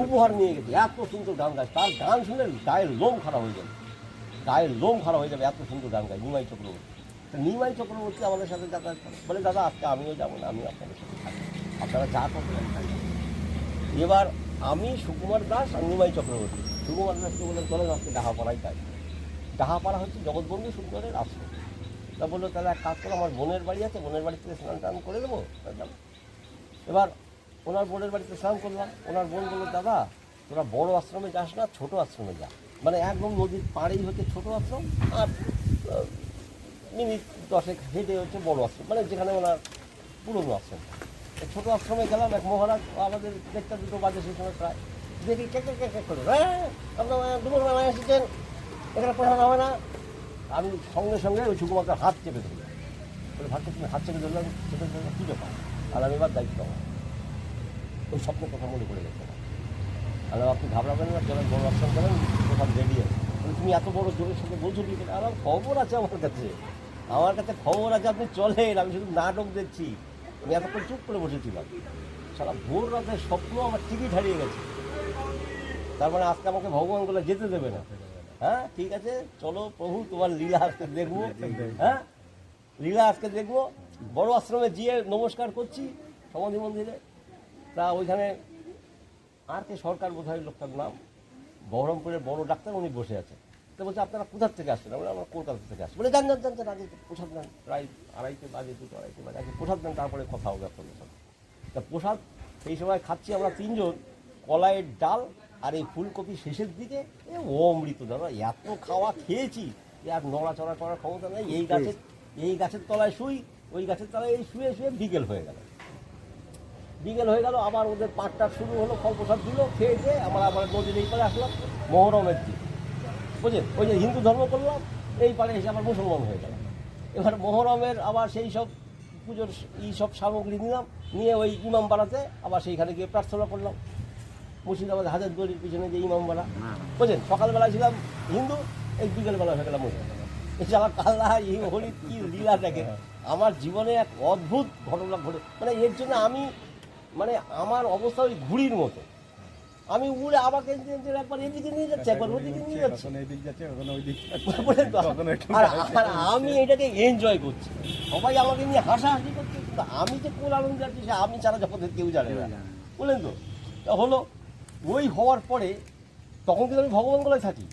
উপহার নিয়ে গেছে। এত সুন্দর গান গায়, তার গান শুনে গায়ের লোম খারাপ হয়ে যাবে, গায়ের লোম খারাপ হয়ে যাবে, এত সুন্দর গান গায় নিমাই চক্রবর্তী। তো নিমাই চক্রবর্তী আমাদের সাথে যাতায়াত করে, বলে দাদা আজকে আমিও যাবো না, আমিও আপনাদের সাথে থাকি, আপনারা যা করবেন আমি তাই। এবার আমি সুকুমার দাস আর নিমাই চক্রবর্তী, সুকুমার দাসকে বললেন চলেন আজকে ডাহাপাড়ায় যাই। ডাহাপাড়া হচ্ছে জগৎবন্ধু সুন্দরের আশ্রম। তা বললো তাহলে এক কাজ করো, আমার বোনের বাড়ি আছে, বোনের বাড়ি থেকে স্নান টান করে দেবো। এবার ওনার বোনের বাড়িতে স্নান করলাম। ওনার বোন বললো দাদা তোরা বড় আশ্রমে যাস না, ছোটো আশ্রমে যা, মানে একদম নদীর পাড়েই হচ্ছে ছোটো আশ্রম, আর মিনিট 10 হেঁটে হচ্ছে বড় আশ্রম, মানে যেখানে ওনার পুরনো আশ্রম। ছোটো আশ্রমে গেলাম, এক মহারাজ আমাদের 1টা-2টো বাজে সেই সময় প্রায়, দেখি কে করে আপনার দুপুর বেলায় এসেছেন, এখানে পড়ানো হবে না। আমি সঙ্গে সঙ্গে ওই সুকুমারকে হাত চেপে ধরি, বলে ভাবতে তুমি হাত চেপে ধরলাম, চেপে ধরলাম কী ব্যাপার? আর আমি এবার দায়িত্ব আমার, ওই স্বপ্নের কথা মনে পড়ে গেছে। আর আপনি ঘাবড়াবেন না, চলেন বড় আশ্রম করেন, কোথাও রেডি আছে। তুমি এত বড় জোরের সাথে বলছো কি? আর খবর আছে আমার কাছে, খবর আছে, আপনি চলেন, আমি শুধু নাটক দেখছি। আমি এতক্ষণ চুপ করে বসেছিলাম, সারা ভোর রাতের স্বপ্ন, আমার টিকিট হারিয়ে গেছে। তার মানে আজকে আমাকে ভগবানগুলো যেতে দেবে না। হ্যাঁ ঠিক আছে, চলো প্রভু তোমার লীলা আজকে দেখবো, হ্যাঁ লীলা আজকে দেখবো। বড় আশ্রমে গিয়ে নমস্কার করছি সমাধি মন্দিরে। তা ওইখানে আর কে সরকার বোধহয় লোকটার নাম, বহরমপুরের বড় ডাক্তার, উনি বসে আছে। তো বলছে আপনারা কোথার থেকে আসছেন? আমরা কলকাতা থেকে আসছি। বলে যান আগে প্রসাদ নেন, প্রায় 2:30 বাজে, 2:30 বাজে, আগে প্রসাদ নেন, তারপরে কথা হবে আপনাদের সাথে। তা প্রসাদ সেই সময় খাচ্ছি আমরা 3 জন, কলাইয়ের ডাল আর এই ফুলকপি শেষের দিকে, অমৃত দাদা, এত খাওয়া খেয়েছি আর নড়াচড়া করার ক্ষমতা নেই। এই গাছের তলায় শুই, ওই গাছের তলায় এই শুয়ে শুয়ে বিকেল হয়ে গেল। আবার ওদের পাঠটা শুরু হলো, ফল প্রসাদ দিল, খেয়ে আমরা আবার নদীর এই পারে আসলাম মহরমের দিন, বুঝলেন? ওই যে হিন্দু ধর্ম করলাম, এই পারে এসে আবার মুসলমান হয়ে গেল। এবার মহরমের আবার সেই সব পুজোর সব সামগ্রী নিলাম, নিয়ে ওই ইমামবাড়াতে আবার সেইখানে গিয়ে প্রার্থনা করলাম, মুর্শিদাবাদ হাজারদুয়ারির পিছনে যে ইমামবাড়া, বুঝলেন? সকালবেলা ছিলাম হিন্দু, এই বিকেলবেলা হয়ে গেলাম মুসলমান। এসে আমার কাল্লা এই হোলির কী লীলা দেখে, আমার জীবনে এক অদ্ভুত ঘটনা ঘটে। মানে এর জন্য আমি, মানে আমার অবস্থা ওই ঘুড়ির মতো, আমি উড়ে আমাকে একবার এদিকে নিয়ে যাচ্ছে, একবার ওদিকে নিয়ে যাচ্ছে, আর আমি এটাকে এনজয় করছি। সবাই আমাকে নিয়ে হাসাহাসি করছে, কিন্তু আমি যে কোন আনন্দ যাচ্ছি সে আমি ছাড়া জগতের কেউ জানে না, বললেন তো। তা হলো ওই হওয়ার পরে তখন কিন্তু আমি ভগবানগোলায় থাকি,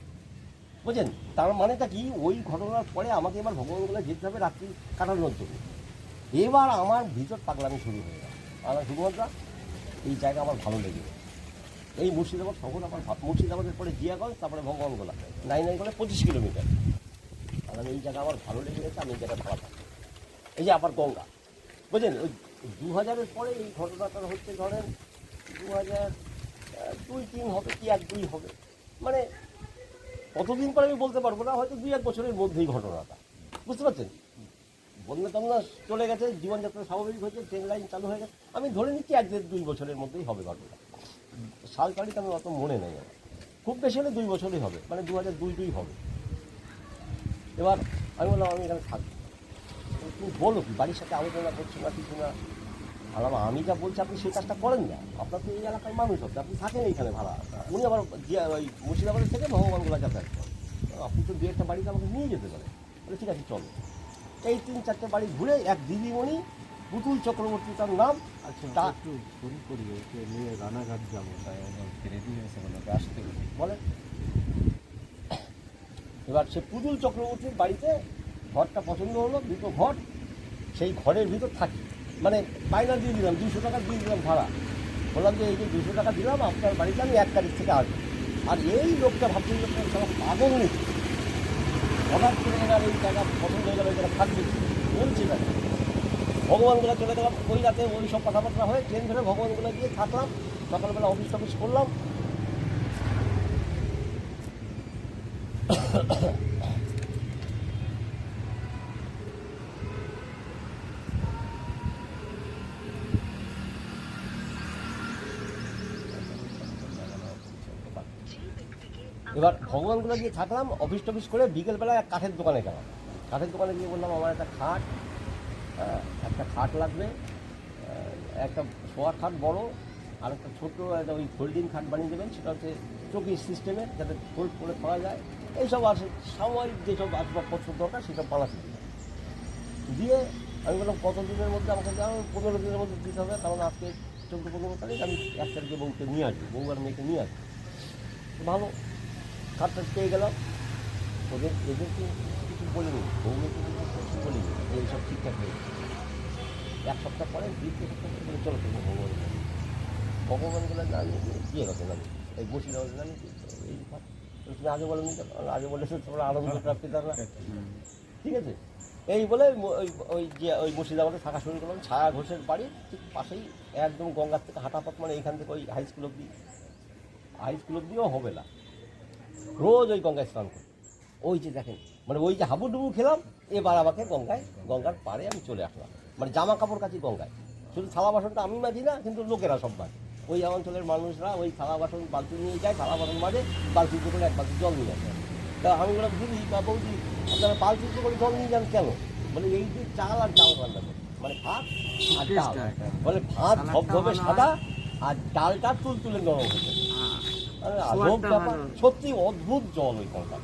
বুঝলেন? তার মানেটা কি, ওই ঘটনার পরে আমাকে এবার ভগবানগোলায় যেতে হবে রাত্রি কাটানোর জন্য। এবার আমার ভিতর পাগলামি শুরু হয়ে গেল। আমার সুকুমারদা এই জায়গা আমার ভালো লেগে, এই মুর্শিদাবাদ শহর আমার, মুর্শিদাবাদের পরে জিয়াগঞ্জ, তারপরে ভগবানগোলা, 9 করে 25 কিলোমিটার। আর আমি এই জায়গা আমার ভালো লেগে গেছে, আমি এই জায়গায় ভালো থাকি। এই যে আবার গঙ্গা, বুঝলেন? ওই 2000-এর পরে এই ঘটনাটা হচ্ছে, ধরেন 2002-3 হবে কি 1-2 হবে, মানে কতদিন পরে আমি বলতে পারবো না, হয়তো 2-1 বছরের মধ্যেই ঘটনাটা, বুঝতে পারছেন? বন্যা টন্যা চলে গেছে, জীবনযাত্রা স্বাভাবিক হয়েছে, ট্রেন লাইন চালু হয়ে গেছে, আমি ধরে নিচ্ছি 1-2 বছরের মধ্যেই হবে ঘটনা। সাল তারিখ আমি অত মনে নেই আমার, খুব বেশি হলে 2 বছরই হবে, মানে 2002 হবে। এবার আমি বললাম আমি এখানে থাকবো, তুমি বলো কি, বাড়ির সাথে আলোচনা করছো না কিছু না। আর আমি যা বলছি আপনি সেই কাজটা করেন না, আপনার তো এই এলাকার মানুষ হচ্ছে, আপনি থাকেন এইখানে ভাড়া, উনি আবার ওই মুর্শিদাবাদের থেকে ভগবানগোলা যাতায়াত করেন, আপনি তো 2-1টা বাড়িতে আমাকে নিয়ে যেতে পারেন। বলে ঠিক আছে চলো। এই 3-4টে বাড়ি ঘুরে এক দিদিমণি, পুতুল চক্রবর্তী তার নাম, আচ্ছা তা একটু ফোন করি, ওকে নিয়ে রানাঘাট যাবো, তাই রেডি হয়েছে ওনাকে আসতে বলি। বলে। এবার সে পুতুল চক্রবর্তীর বাড়িতে ঘরটা পছন্দ হলো, 2টো ঘর, সেই ঘরের ভিতর থাকি, মানে বায়না দিয়ে দিলাম, 200 টাকা দিয়ে দিলাম ভাড়া। বললাম যে এই যে 200 টাকা দিলাম, আপনার বাড়িতে আমি 1 তারিখ থেকে আসবো। আর এই লোকটা ভাবছিল লোকটা সব পাগল নেই, হঠাৎ করে এনার এই জায়গা পছন্দ হয়ে গেল, এই জায়গা থাকবে, বলছে না। ভগবানগোলা চলে গেলাম, ওই রাতে ওই সব কথাবার্তা হয়ে ট্রেন ধরে ভগবানগোলা গিয়ে থাকলাম, সকালবেলা অফিস টফিস করলাম। এবার ভগবানগুলো গিয়ে থাকলাম, অফিস টফিস করে বিকেলবেলা এক কাঠের দোকানে গেলাম। কাঠের দোকানে গিয়ে বললাম আমার একটা খাট লাগবে, একটা শোয়ার খাট বড়, আর একটা ছোটো একটা ওই ফোল্ডিং খাট বানিয়ে দেবেন, সেটা হচ্ছে চৌকি সিস্টেমের, যাতে ফোল্ড করে পাওয়া যায়। এইসব আছে সাময়িক যেসব আসবাবপত্র দরকার সেসব বানাতে দিয়ে আমি বললাম কত দিনের মধ্যে আমাকে যাও, 15 দিনের মধ্যে দিতে হবে, কারণ আজকে 14-15 তারিখ, আমি 1 তারিখে বউকে নিয়ে আসবো, বউ আর মেয়েকে নিয়ে আসবো। ভালো, খাটটা পেয়ে গেলাম। এদেরকে কিছু বলিনি, বউ মেয়েকে কিছু বলিনি, এইসব ঠিকঠাক হয়ে গেছে। 1 সপ্তাহ পরে 2 সপ্তাহ পরে চলো তুমি ভগবানগুলো নামিয়ে বিয়ে কথা নামি, এই বসিরাবাদ নামি, এই তুমি আগে বলোনি, আগে বলে তোমরা আনন্দ প্রাপ্তি না, ঠিক আছে। এই বলে ওই মুর্শিদাবাদে থাকা শুরু করলাম। ছায়া ঘোষের বাড়ি ঠিক পাশেই, একদম গঙ্গার থেকে হাঁটাপথ, মানে এইখান থেকে ওই হাই স্কুল অব্দিও হবে না, রোজ ওই গঙ্গায় স্নান করি। ওই যে দেখেন, মানে ওই যে হাবুডুবু খেলাম, এবার আমাকে গঙ্গার পাড়ে আমি চলে আসলাম, মানে জামা কাপড় কাচি গঙ্গায়। শুধু থালা বাসনটা আমি মাজি না, কিন্তু লোকেরা সব মাঝে, ওই অঞ্চলের মানুষরা ওই থালা বাসন বালতি নিয়ে যায়, থালা বাসন মাঝে, বালতিতে করে 1 বালতি জল নিয়ে আসে। তা আমি বললাম দিদি বা বৌদি আপনারা বালতিতে করে জল নিয়ে যান কেন? বলে এই যে চাল আর ডাল রান্না করে, মানে ভাত আর ডাল, বলে ভাত ধবধবে সাদা আর ডালটা তুলতুলে নরম হচ্ছে। আজব ব্যাপার, সত্যি অদ্ভুত জল ওই গঙ্গা।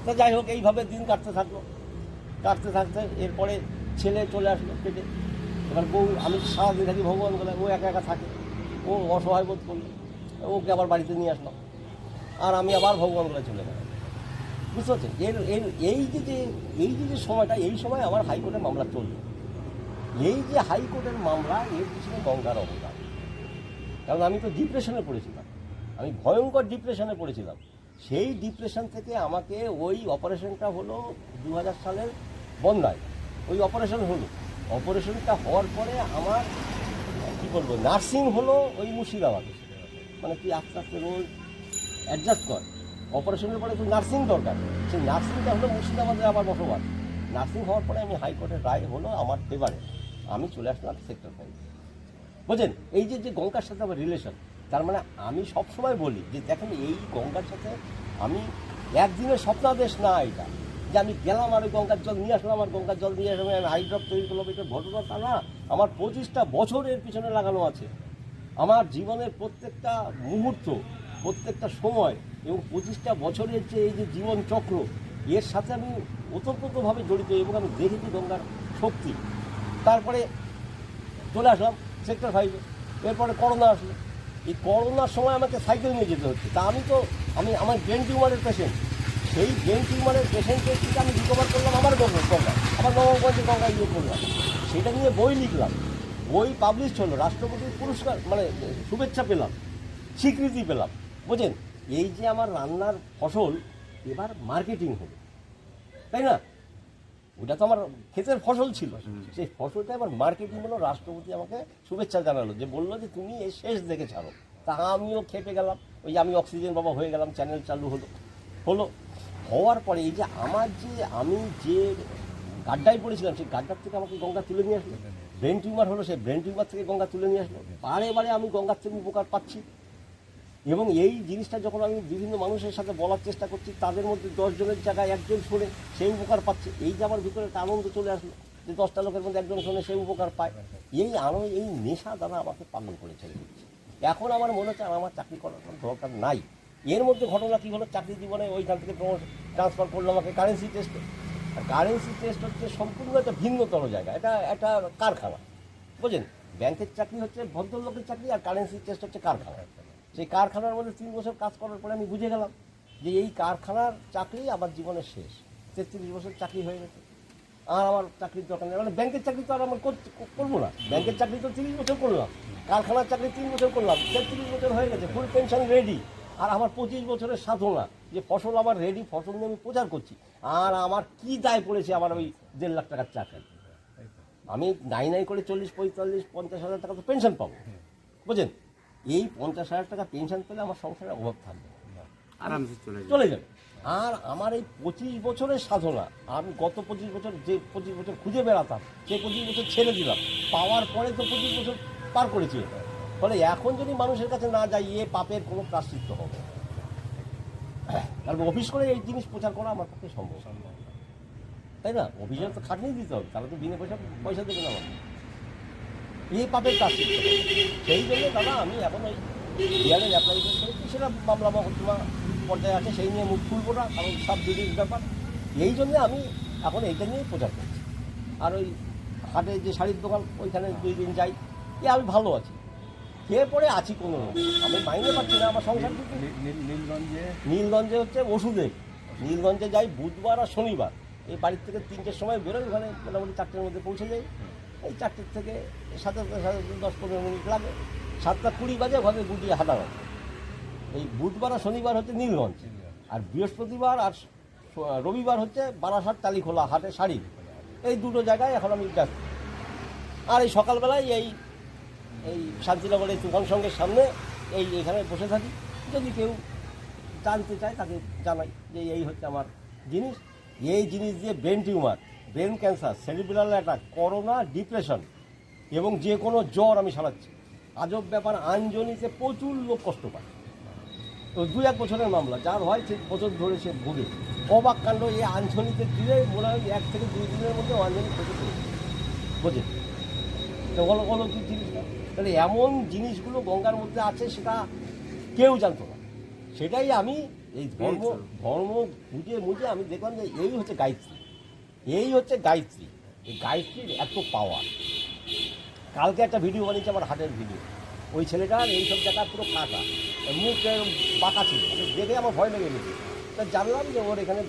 তা যাই হোক, এইভাবে দিন কাটতে থাকতে এরপরে ছেলে চলে আসলো পেটে। এবার বউ, আমি সারাদিন থাকি ভগবানগোলায়, ও একা একা থাকে, ও অসহায় বোধ করলো, ওকে আবার বাড়িতে নিয়ে আসলাম, আর আমি আবার ভগবানগোলায় চলে গেলাম, বুঝতে পারছেন? এই যে সময়টা, এই সময় আমার হাইকোর্টের মামলা চলবে। এই যে হাইকোর্টের মামলা, এর পিছনে গঙ্গার অবদান। কারণ আমি তো ডিপ্রেশনে পড়েছিলাম, আমি ভয়ঙ্কর ডিপ্রেশনে পড়েছিলাম। সেই ডিপ্রেশন থেকে আমাকে ওই অপারেশনটা হলো 2000 সালের বন্যায়, ওই অপারেশনটা হওয়ার পরে আমার কী বলবো, নার্সিং হলো ওই মুর্শিদাবাদে, মানে তুই আস্তে আস্তে রোজ অ্যাডজাস্ট কর। অপারেশনের পরে তো নার্সিং দরকার, সেই নার্সিংটা হলো মুর্শিদাবাদে আমার বসবাস। নার্সিং হওয়ার পরে আমি হাইকোর্টের রায় হলো আমার ফেভারে, আমি চলে আসলাম সেক্টর 5। বুঝলেন, এই যে গঙ্গার সাথে আমার রিলেশন, তার মানে আমি সবসময় বলি যে দেখেন, এই গঙ্গার সাথে আমি একদিনের স্বপ্নাদেশ না এটা, যে আমি গেলাম আর ওই গঙ্গার জল নিয়ে আসলাম, আর গঙ্গার জল নিয়ে আসলাম আমি হাইড্রপ তৈরি করলাম, এটা ঘটনাটা না। আমার 25টা বছরের পিছনে লাগানো আছে, আমার জীবনের প্রত্যেকটা মুহূর্ত, প্রত্যেকটা সময়, এবং 25টা বছরের যে এই যে জীবন চক্র, এর সাথে আমি ওতপ্রোতভাবে জড়িত, এবং আমি দেখেছি গঙ্গার শক্তি। তারপরে চলে আসলাম সেক্টর 5-এ। এরপরে করোনা আসলো, এই করোনার সময় আমাকে সাইকেল নিয়ে যেতে হচ্ছে। তা আমার ব্রেন টিউমারের পেশেন্ট, সেই ব্রেন টিউমারের পেশেন্টের থেকে আমি রিকভার করলাম আমার গঙ্গা, আমার নবগঞ্জে গঙ্গা ইয়ে করলাম, সেটা নিয়ে বই লিখলাম, বই পাবলিশ হলো, রাষ্ট্রপতির পুরস্কার, মানে শুভেচ্ছা পেলাম, স্বীকৃতি পেলাম। বুঝলেন, এই যে আমার রান্নার ফসল এবার মার্কেটিং হলো, তাই না? ওটা তো আমার ক্ষেতের ফসল ছিল, সেই ফসলটা এবার মার্কেটিং হলো, রাষ্ট্রপতি আমাকে শুভেচ্ছা জানালো, যে বললো যে তুমি এই শেষ দেখে ছাড়ো। তা আমিও খেপে গেলাম, ওই যে আমি অক্সিজেন বাবা হয়ে গেলাম, চ্যানেল চালু হলো। হলো, হওয়ার পরে এই যে আমি যে গাড্ডায় পড়েছিলাম সেই গাড্ডার থেকে আমাকে গঙ্গা তুলে নিয়ে আসলো, ব্রেন টিউমার হলো সেই ব্রেন টিউমার থেকে গঙ্গা তুলে নিয়ে আসলো, বারে বারে আমি গঙ্গার থেকে উপকার পাচ্ছি। এবং এই জিনিসটা যখন আমি বিভিন্ন মানুষের সাথে বলার চেষ্টা করছি, তাদের মধ্যে 10 জনের জায়গায় একজন শোনে, সেই উপকার পাচ্ছে। এই যে আমার ভিতরে একটা আনন্দ চলে আসলো যে 10টা লোকের মধ্যে একজন শোনে, সেই উপকার পায়। এই আনন্দ, এই নেশা দ্বারা আমাকে পাগল করে ছেড়ে দিচ্ছে। এখন আমার মনে হচ্ছে আর আমার চাকরি করার কোনো দরকার নাই। এর মধ্যে ঘটনা কী হলো, চাকরি জীবনে ওইখান থেকে ট্রান্সফার করলো আমাকে কারেন্সি টেস্টে। আর কারেন্সি টেস্ট হচ্ছে সম্পূর্ণ একটা ভিন্নতর জায়গা, এটা একটা কারখানা, বুঝলেন? ব্যাংকের চাকরি হচ্ছে ভদ্রলোকের চাকরি, আর কারেন্সি টেস্ট হচ্ছে কারখানা। সেই কারখানার মধ্যে 3 বছর কাজ করার পরে আমি বুঝে গেলাম যে এই কারখানার চাকরি আমার জীবনের শেষ। 33 বছর চাকরি হয়ে গেছে, আর আমার চাকরির দরকার নেই। মানে ব্যাংকের চাকরি তো আর আমার করবো না, ব্যাংকের চাকরি তো 30 বছর করলাম, কারখানার চাকরি 3 বছর করলাম, 33 বছর হয়ে গেছে, ফুল পেনশন রেডি। আর আমার 25 বছরের সাধনা, যে ফসল আমার রেডি, ফসল নিয়ে আমি প্রচার করছি। আর আমার কি দায় পড়েছে আমার ওই 1.5 লাখ টাকার চাকরি? আমি নাই করে 40, 45, 50 হাজার টাকা তো পেনশন পাবো, বুঝলেন? এই 50,000 টাকা পেনশন পেলে আমার সংসারে অভাব থাকবে, আরামসে চলে যাবে। আর আমার এই 25 বছরের সাধনা, আমি গত 25 বছর যে 25 বছর খুঁজে বেড়াতাম, সেই 25 বছর ছেড়ে দিলাম, পাওয়ার পরে তো 25 বছর পার করেছি। ফলে এখন যদি মানুষের কাছে না যাই, এ পাপের কোনো প্রাশ্চিত্য হবে। কারণ অফিস করে এই জিনিস প্রচার করা আমার পক্ষে সম্ভব, তাই না? অফিসে তো খাটনি দিতে হবে, তাহলে তো বিনা পয়সা দেবে না আমাকে, এই পাপের প্রাশ্চিত্য। সেই জন্য দাদা আমি এখন ওই ডিআরএর অ্যাপ্লাই করেছি, সেটা মামলা মকদ্দমা পর্যায়ে আছে, সেই নিয়ে মুখ খুলবো না, কারণ সব বিদেশ ব্যাপার। এই জন্যে আমি এখন এইটা নিয়েই প্রচার করছি। আর ওই হাটে যে শাড়ির দোকান, ওইখানে 2 দিন যাই, আমি ভালো আছি, খেয়ে পরে আছি কোনো রকম। আমি মাইনে পাচ্ছি না, আমার সংসার কিন্তু। নীলগঞ্জে হচ্ছে ওষুধে, নীলগঞ্জে যাই বুধবার আর শনিবার। এই বাড়ির থেকে 3টের সময় বেরোই, ওখানে মোটামুটি 4টের মধ্যে পৌঁছে যাই। এই 4টের থেকে 10-15 মিনিট লাগে, 7টা 20 বাজে ওখানে গুটিয়ে হাঁটা হয়। এই বুধবার আর শনিবার হচ্ছে নীলগঞ্জ, আর বৃহস্পতিবার আর রবিবার হচ্ছে বারাসাত টালিখোলা হাটে শাড়ি। এই 2টো জায়গায় এখন আমি ব্যস্ত। আর এই সকালবেলায় এই শান্তিনগর এই তুফান সঙ্গের সামনে এইখানে বসে থাকি। যদি কেউ জানতে চায় তাকে জানাই যে এই হচ্ছে আমার জিনিস। এই জিনিস দিয়ে brain tumour, brain cancer, cerebral attack, corona, depression এবং যে কোনো জ্বর আমি সারাচ্ছি। আজব ব্যাপার, আঞ্জনিতে প্রচুর লোক কষ্ট পায়। তো 2-1 বছরের মামলা, যার হয় সে বছর ধরে সে ভোগে। অবাক কাণ্ড, এই আঞ্জনিতে দিলে মনে হয় 1 থেকে 2 দিনের মধ্যে আঞ্জনি ক্ষতি করে, বোঝেন তো? অলৌকিক জিনিসটা, তাহলে এমন জিনিসগুলো গঙ্গার মধ্যে আছে, সেটা কেউ জানতো না। সেটাই আমি এই ধর্ম খুঁজে আমি দেখলাম যে এই হচ্ছে গায়ত্রী, এই হচ্ছে গায়ত্রী। এই গায়ত্রীর এত পাওয়ার। কালকে একটা ভিডিও বানিয়েছে আমার হাটের ভিডিও, ওই ছেলেটার এইসব জায়গা পুরো কাটা, মুখ বাঁকা ছিল, দেখে আমার ভয় লেগে গেছে। তা জানলাম যে ওর এখানে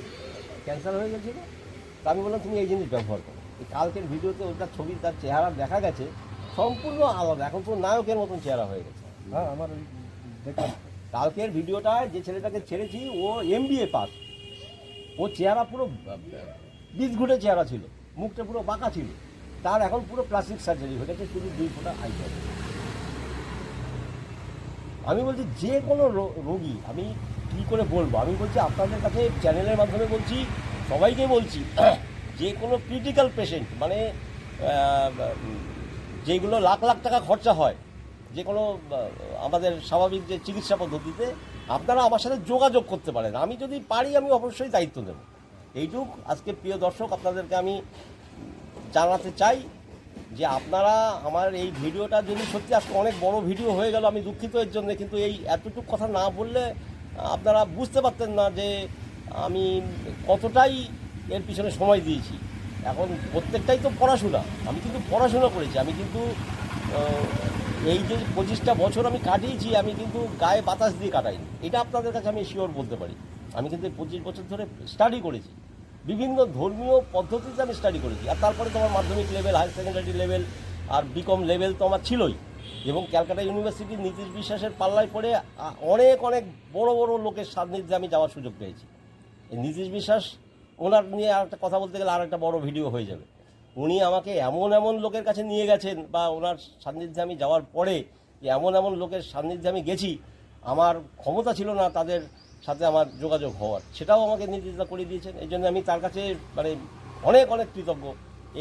ক্যান্সার হয়ে গেছিলো। তা আমি বললাম তুমি এই জিনিস ব্যবহার করো। এই কালকের ভিডিওতে ওটার ছবি, তার চেহারা দেখা গেছে সম্পূর্ণ আলাদা, এখন পুরো নায়কের মতন চেহারা হয়ে গেছে। হ্যাঁ, আমার দেখলাম কালকের ভিডিওটায় যে ছেলেটাকে ছেড়েছি, ও MBA পাস, ও চেহারা পুরো বিদঘুটে চেহারা ছিল, মুখটা পুরো বাঁকা ছিল, তার এখন পুরো প্লাস্টিক সার্জারি হয়ে গেছে, শুধু 2 ফোঁটা আই হবে। আমি বলছি যে কোনো রোগী, আমি কী করে বলবো, আমি বলছি আপনাদের কাছে চ্যানেলের মাধ্যমে বলছি, সবাইকে বলছি, যে কোনো ক্রিটিক্যাল পেশেন্ট, মানে যেগুলো লাখ লাখ টাকা খরচা হয়, যে কোনো আমাদের স্বাভাবিক যে চিকিৎসা পদ্ধতিতে, আপনারা আমার সাথে যোগাযোগ করতে পারেন। আমি যদি পারি আমি অবশ্যই দায়িত্ব নেব। এইটুক আজকে প্রিয় দর্শক আপনাদেরকে আমি জানাতে চাই যে আপনারা আমার এই ভিডিওটা যদি সত্যি আজকে অনেক বড় ভিডিও হয়ে গেল, আমি দুঃখিত এর জন্য, কিন্তু এই এতটুকু কথা না বললে আপনারা বুঝতে পারতেন না যে আমি কতটাই এর পিছনে সময় দিয়েছি। এখন প্রত্যেকটাই তো পড়াশোনা, আমি কিন্তু পড়াশোনা করেছি, আমি কিন্তু এই যে 25টা বছর আমি কাটিয়েছি, আমি কিন্তু গায়ে বাতাস দিয়ে কাটাইনি, এটা আপনাদের কাছে আমি শিওর বলতে পারি। আমি কিন্তু 25 বছর ধরে স্টাডি করেছি, বিভিন্ন ধর্মীয় পদ্ধতিতে আমি স্টাডি করেছি। আর তারপরে তো আমার মাধ্যমিক লেভেল, হায়ার সেকেন্ডারি লেভেল আর বিকম লেভেল তো আমার ছিলই। এবং ক্যালকাটা ইউনিভার্সিটির নীতিশ বিশ্বাসের পাল্লায় পড়ে অনেক বড় বড় লোকের সান্নিধ্যে আমি যাওয়ার সুযোগ পেয়েছি। এই নীতিশ বিশ্বাস, ওনার নিয়ে আর একটা কথা বলতে গেলে আর একটা বড় ভিডিও হয়ে যাবে। উনি আমাকে এমন লোকের কাছে নিয়ে গেছেন, বা ওনার সান্নিধ্যে আমি যাওয়ার পরে যে এমন লোকের সান্নিধ্যে আমি গেছি, আমার ক্ষমতা ছিল না তাদের সাথে আমার যোগাযোগ হওয়ার, সেটাও আমাকে নির্দেশনা করে দিয়েছেন। এই জন্য আমি তার কাছে মানে অনেক অনেক কৃতজ্ঞ।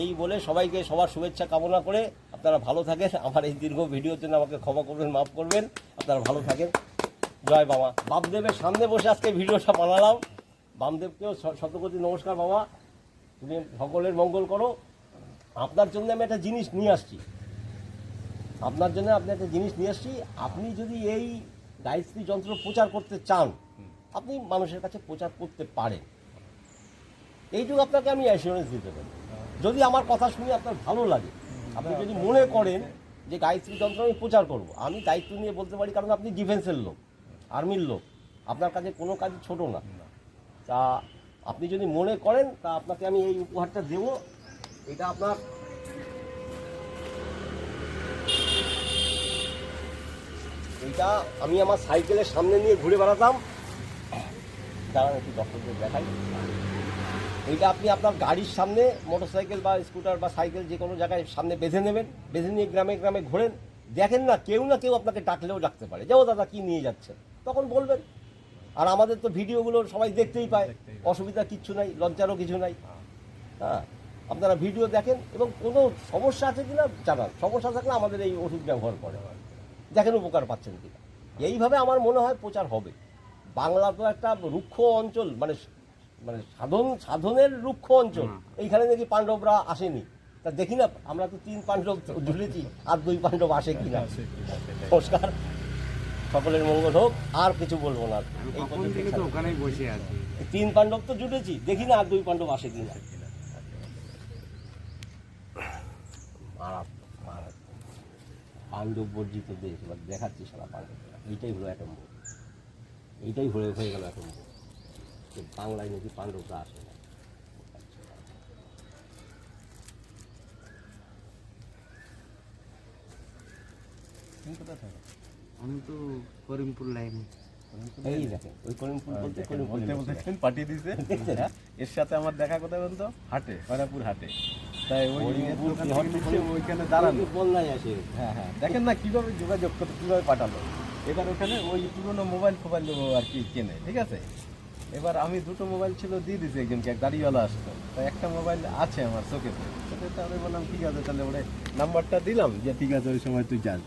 এই বলে সবাইকে সবার শুভেচ্ছা কামনা করে আপনারা ভালো থাকেন। আমার এই দীর্ঘ ভিডিওর জন্য আমাকে ক্ষমা করবেন, মাফ করবেন। আপনারা ভালো থাকেন। জয় বাবা। বামদেবের সামনে বসে আজকে ভিডিওটা বানালাম। বামদেবকেও শতকোটি নমস্কার। বাবা, তুমি সকলের মঙ্গল করো। আপনার জন্য আমি একটা জিনিস নিয়ে আসছি, আপনার জন্য আপনি একটা জিনিস নিয়ে আসছি। আপনি যদি এই গায়ত্রী যন্ত্র প্রচার করতে চান, আপনি মানুষের কাছে প্রচার করতে পারেন। এইটুকু আপনাকে আমি অ্যাসিওরেন্স দিতে পারি। যদি আমার কথা শুনে আপনার ভালো লাগে, আপনি যদি মনে করেন যে গায়ত্রী যন্ত্র আমি প্রচার করব, আমি দায়িত্ব নিয়ে বলতে পারি, কারণ আপনি ডিফেন্সের লোক, আর্মির লোক, আপনার কাছে কোনো কাজই ছোট না। তা আপনি যদি মনে করেন, তা আপনাকে আমি এই উপহারটা দেবো। এটা আপনার এইটা আমি আমার সাইকেলের সামনে নিয়ে ঘুরে বেড়াতাম। দাঁড়ান একটু ডক্টরদের দেখাই। এইটা আপনি আপনার গাড়ির সামনে, মোটরসাইকেল বা স্কুটার বা সাইকেল যে কোনো জায়গায় সামনে বেঁধে নেবেন, বেঁধে নিয়ে গ্রামে গ্রামে ঘোরেন। দেখেন না, কেউ না কেউ আপনাকে ডাকলেও ডাকতে পারে, যাও দাদা কী নিয়ে যাচ্ছেন, তখন বলবেন। আর আমাদের তো ভিডিওগুলো সবাই দেখতেই পায়, অসুবিধা কিচ্ছু নাই, লজ্জারও কিছু নাই। হ্যাঁ, আপনারা ভিডিও দেখেন এবং কোনো সমস্যা আছে কিনা জানান। সমস্যা থাকলে আমাদের এই ওষুধ ব্যবহার করে দেখেন উপকার পাচ্ছেন কিনা। এইভাবে আমার মনে হয় প্রচার হবে। বাংলা তো একটা রুক্ষ অঞ্চল, মানে মানে সাধনের রুক্ষ অঞ্চল। এইখানে নাকি পাণ্ডবরা আসেনি, তা দেখি না, আমরা তো 3 পাণ্ডব ঝুলেছি, আর 2 পাণ্ডব আসে কিনা। নমস্কার, সকলের মঙ্গল হোক। আর কিছু বলবো না, এই পর্যন্ত। ওখানেই বসে আছে। 3 পাণ্ডব তো জুটেছি, দেখি না আর 2 পাণ্ডব আসে কিনা। মারাত্মক মারাত্মক পাণ্ডব বর্জিত দেশ। এবার দেখাচ্ছি সারা পাণ্ডবরা। এইটাই হলো অ্যাটম্ব, এইটাই হয়ে গেল অ্যাটম্ব। বাংলায় নাকি পাণ্ডবরা আসে না। আমি তো করিমপুর লাইনে। এই দেখেন, ওই করিমপুর বলতে করিমপুর পাঠিয়ে দিয়েছে। এর সাথে আমার দেখা কোথায় বলতো, হাটে, খয়রাপুর হাটে। তাই ওইখানে দাঁড়ানো বন্যায় আসে। হ্যাঁ হ্যাঁ, দেখেন না কিভাবে যোগাযোগ করতে, কিভাবে পাঠালো। এবার ওখানে ওই পুরোনো মোবাইল ফোবাইল আর কি কেনে, ঠিক আছে। এবার আমি 2টো মোবাইল ছিল, দিয়ে দিয়েছি একজনকে, এক গাড়িওয়ালা আসতো। তাই একটা মোবাইল আছে আমার চোখেতে, আমি বললাম ঠিক আছে, তাহলে ওরে নাম্বারটা দিলাম যে ঠিক আছে ওই সময় তুই যাস।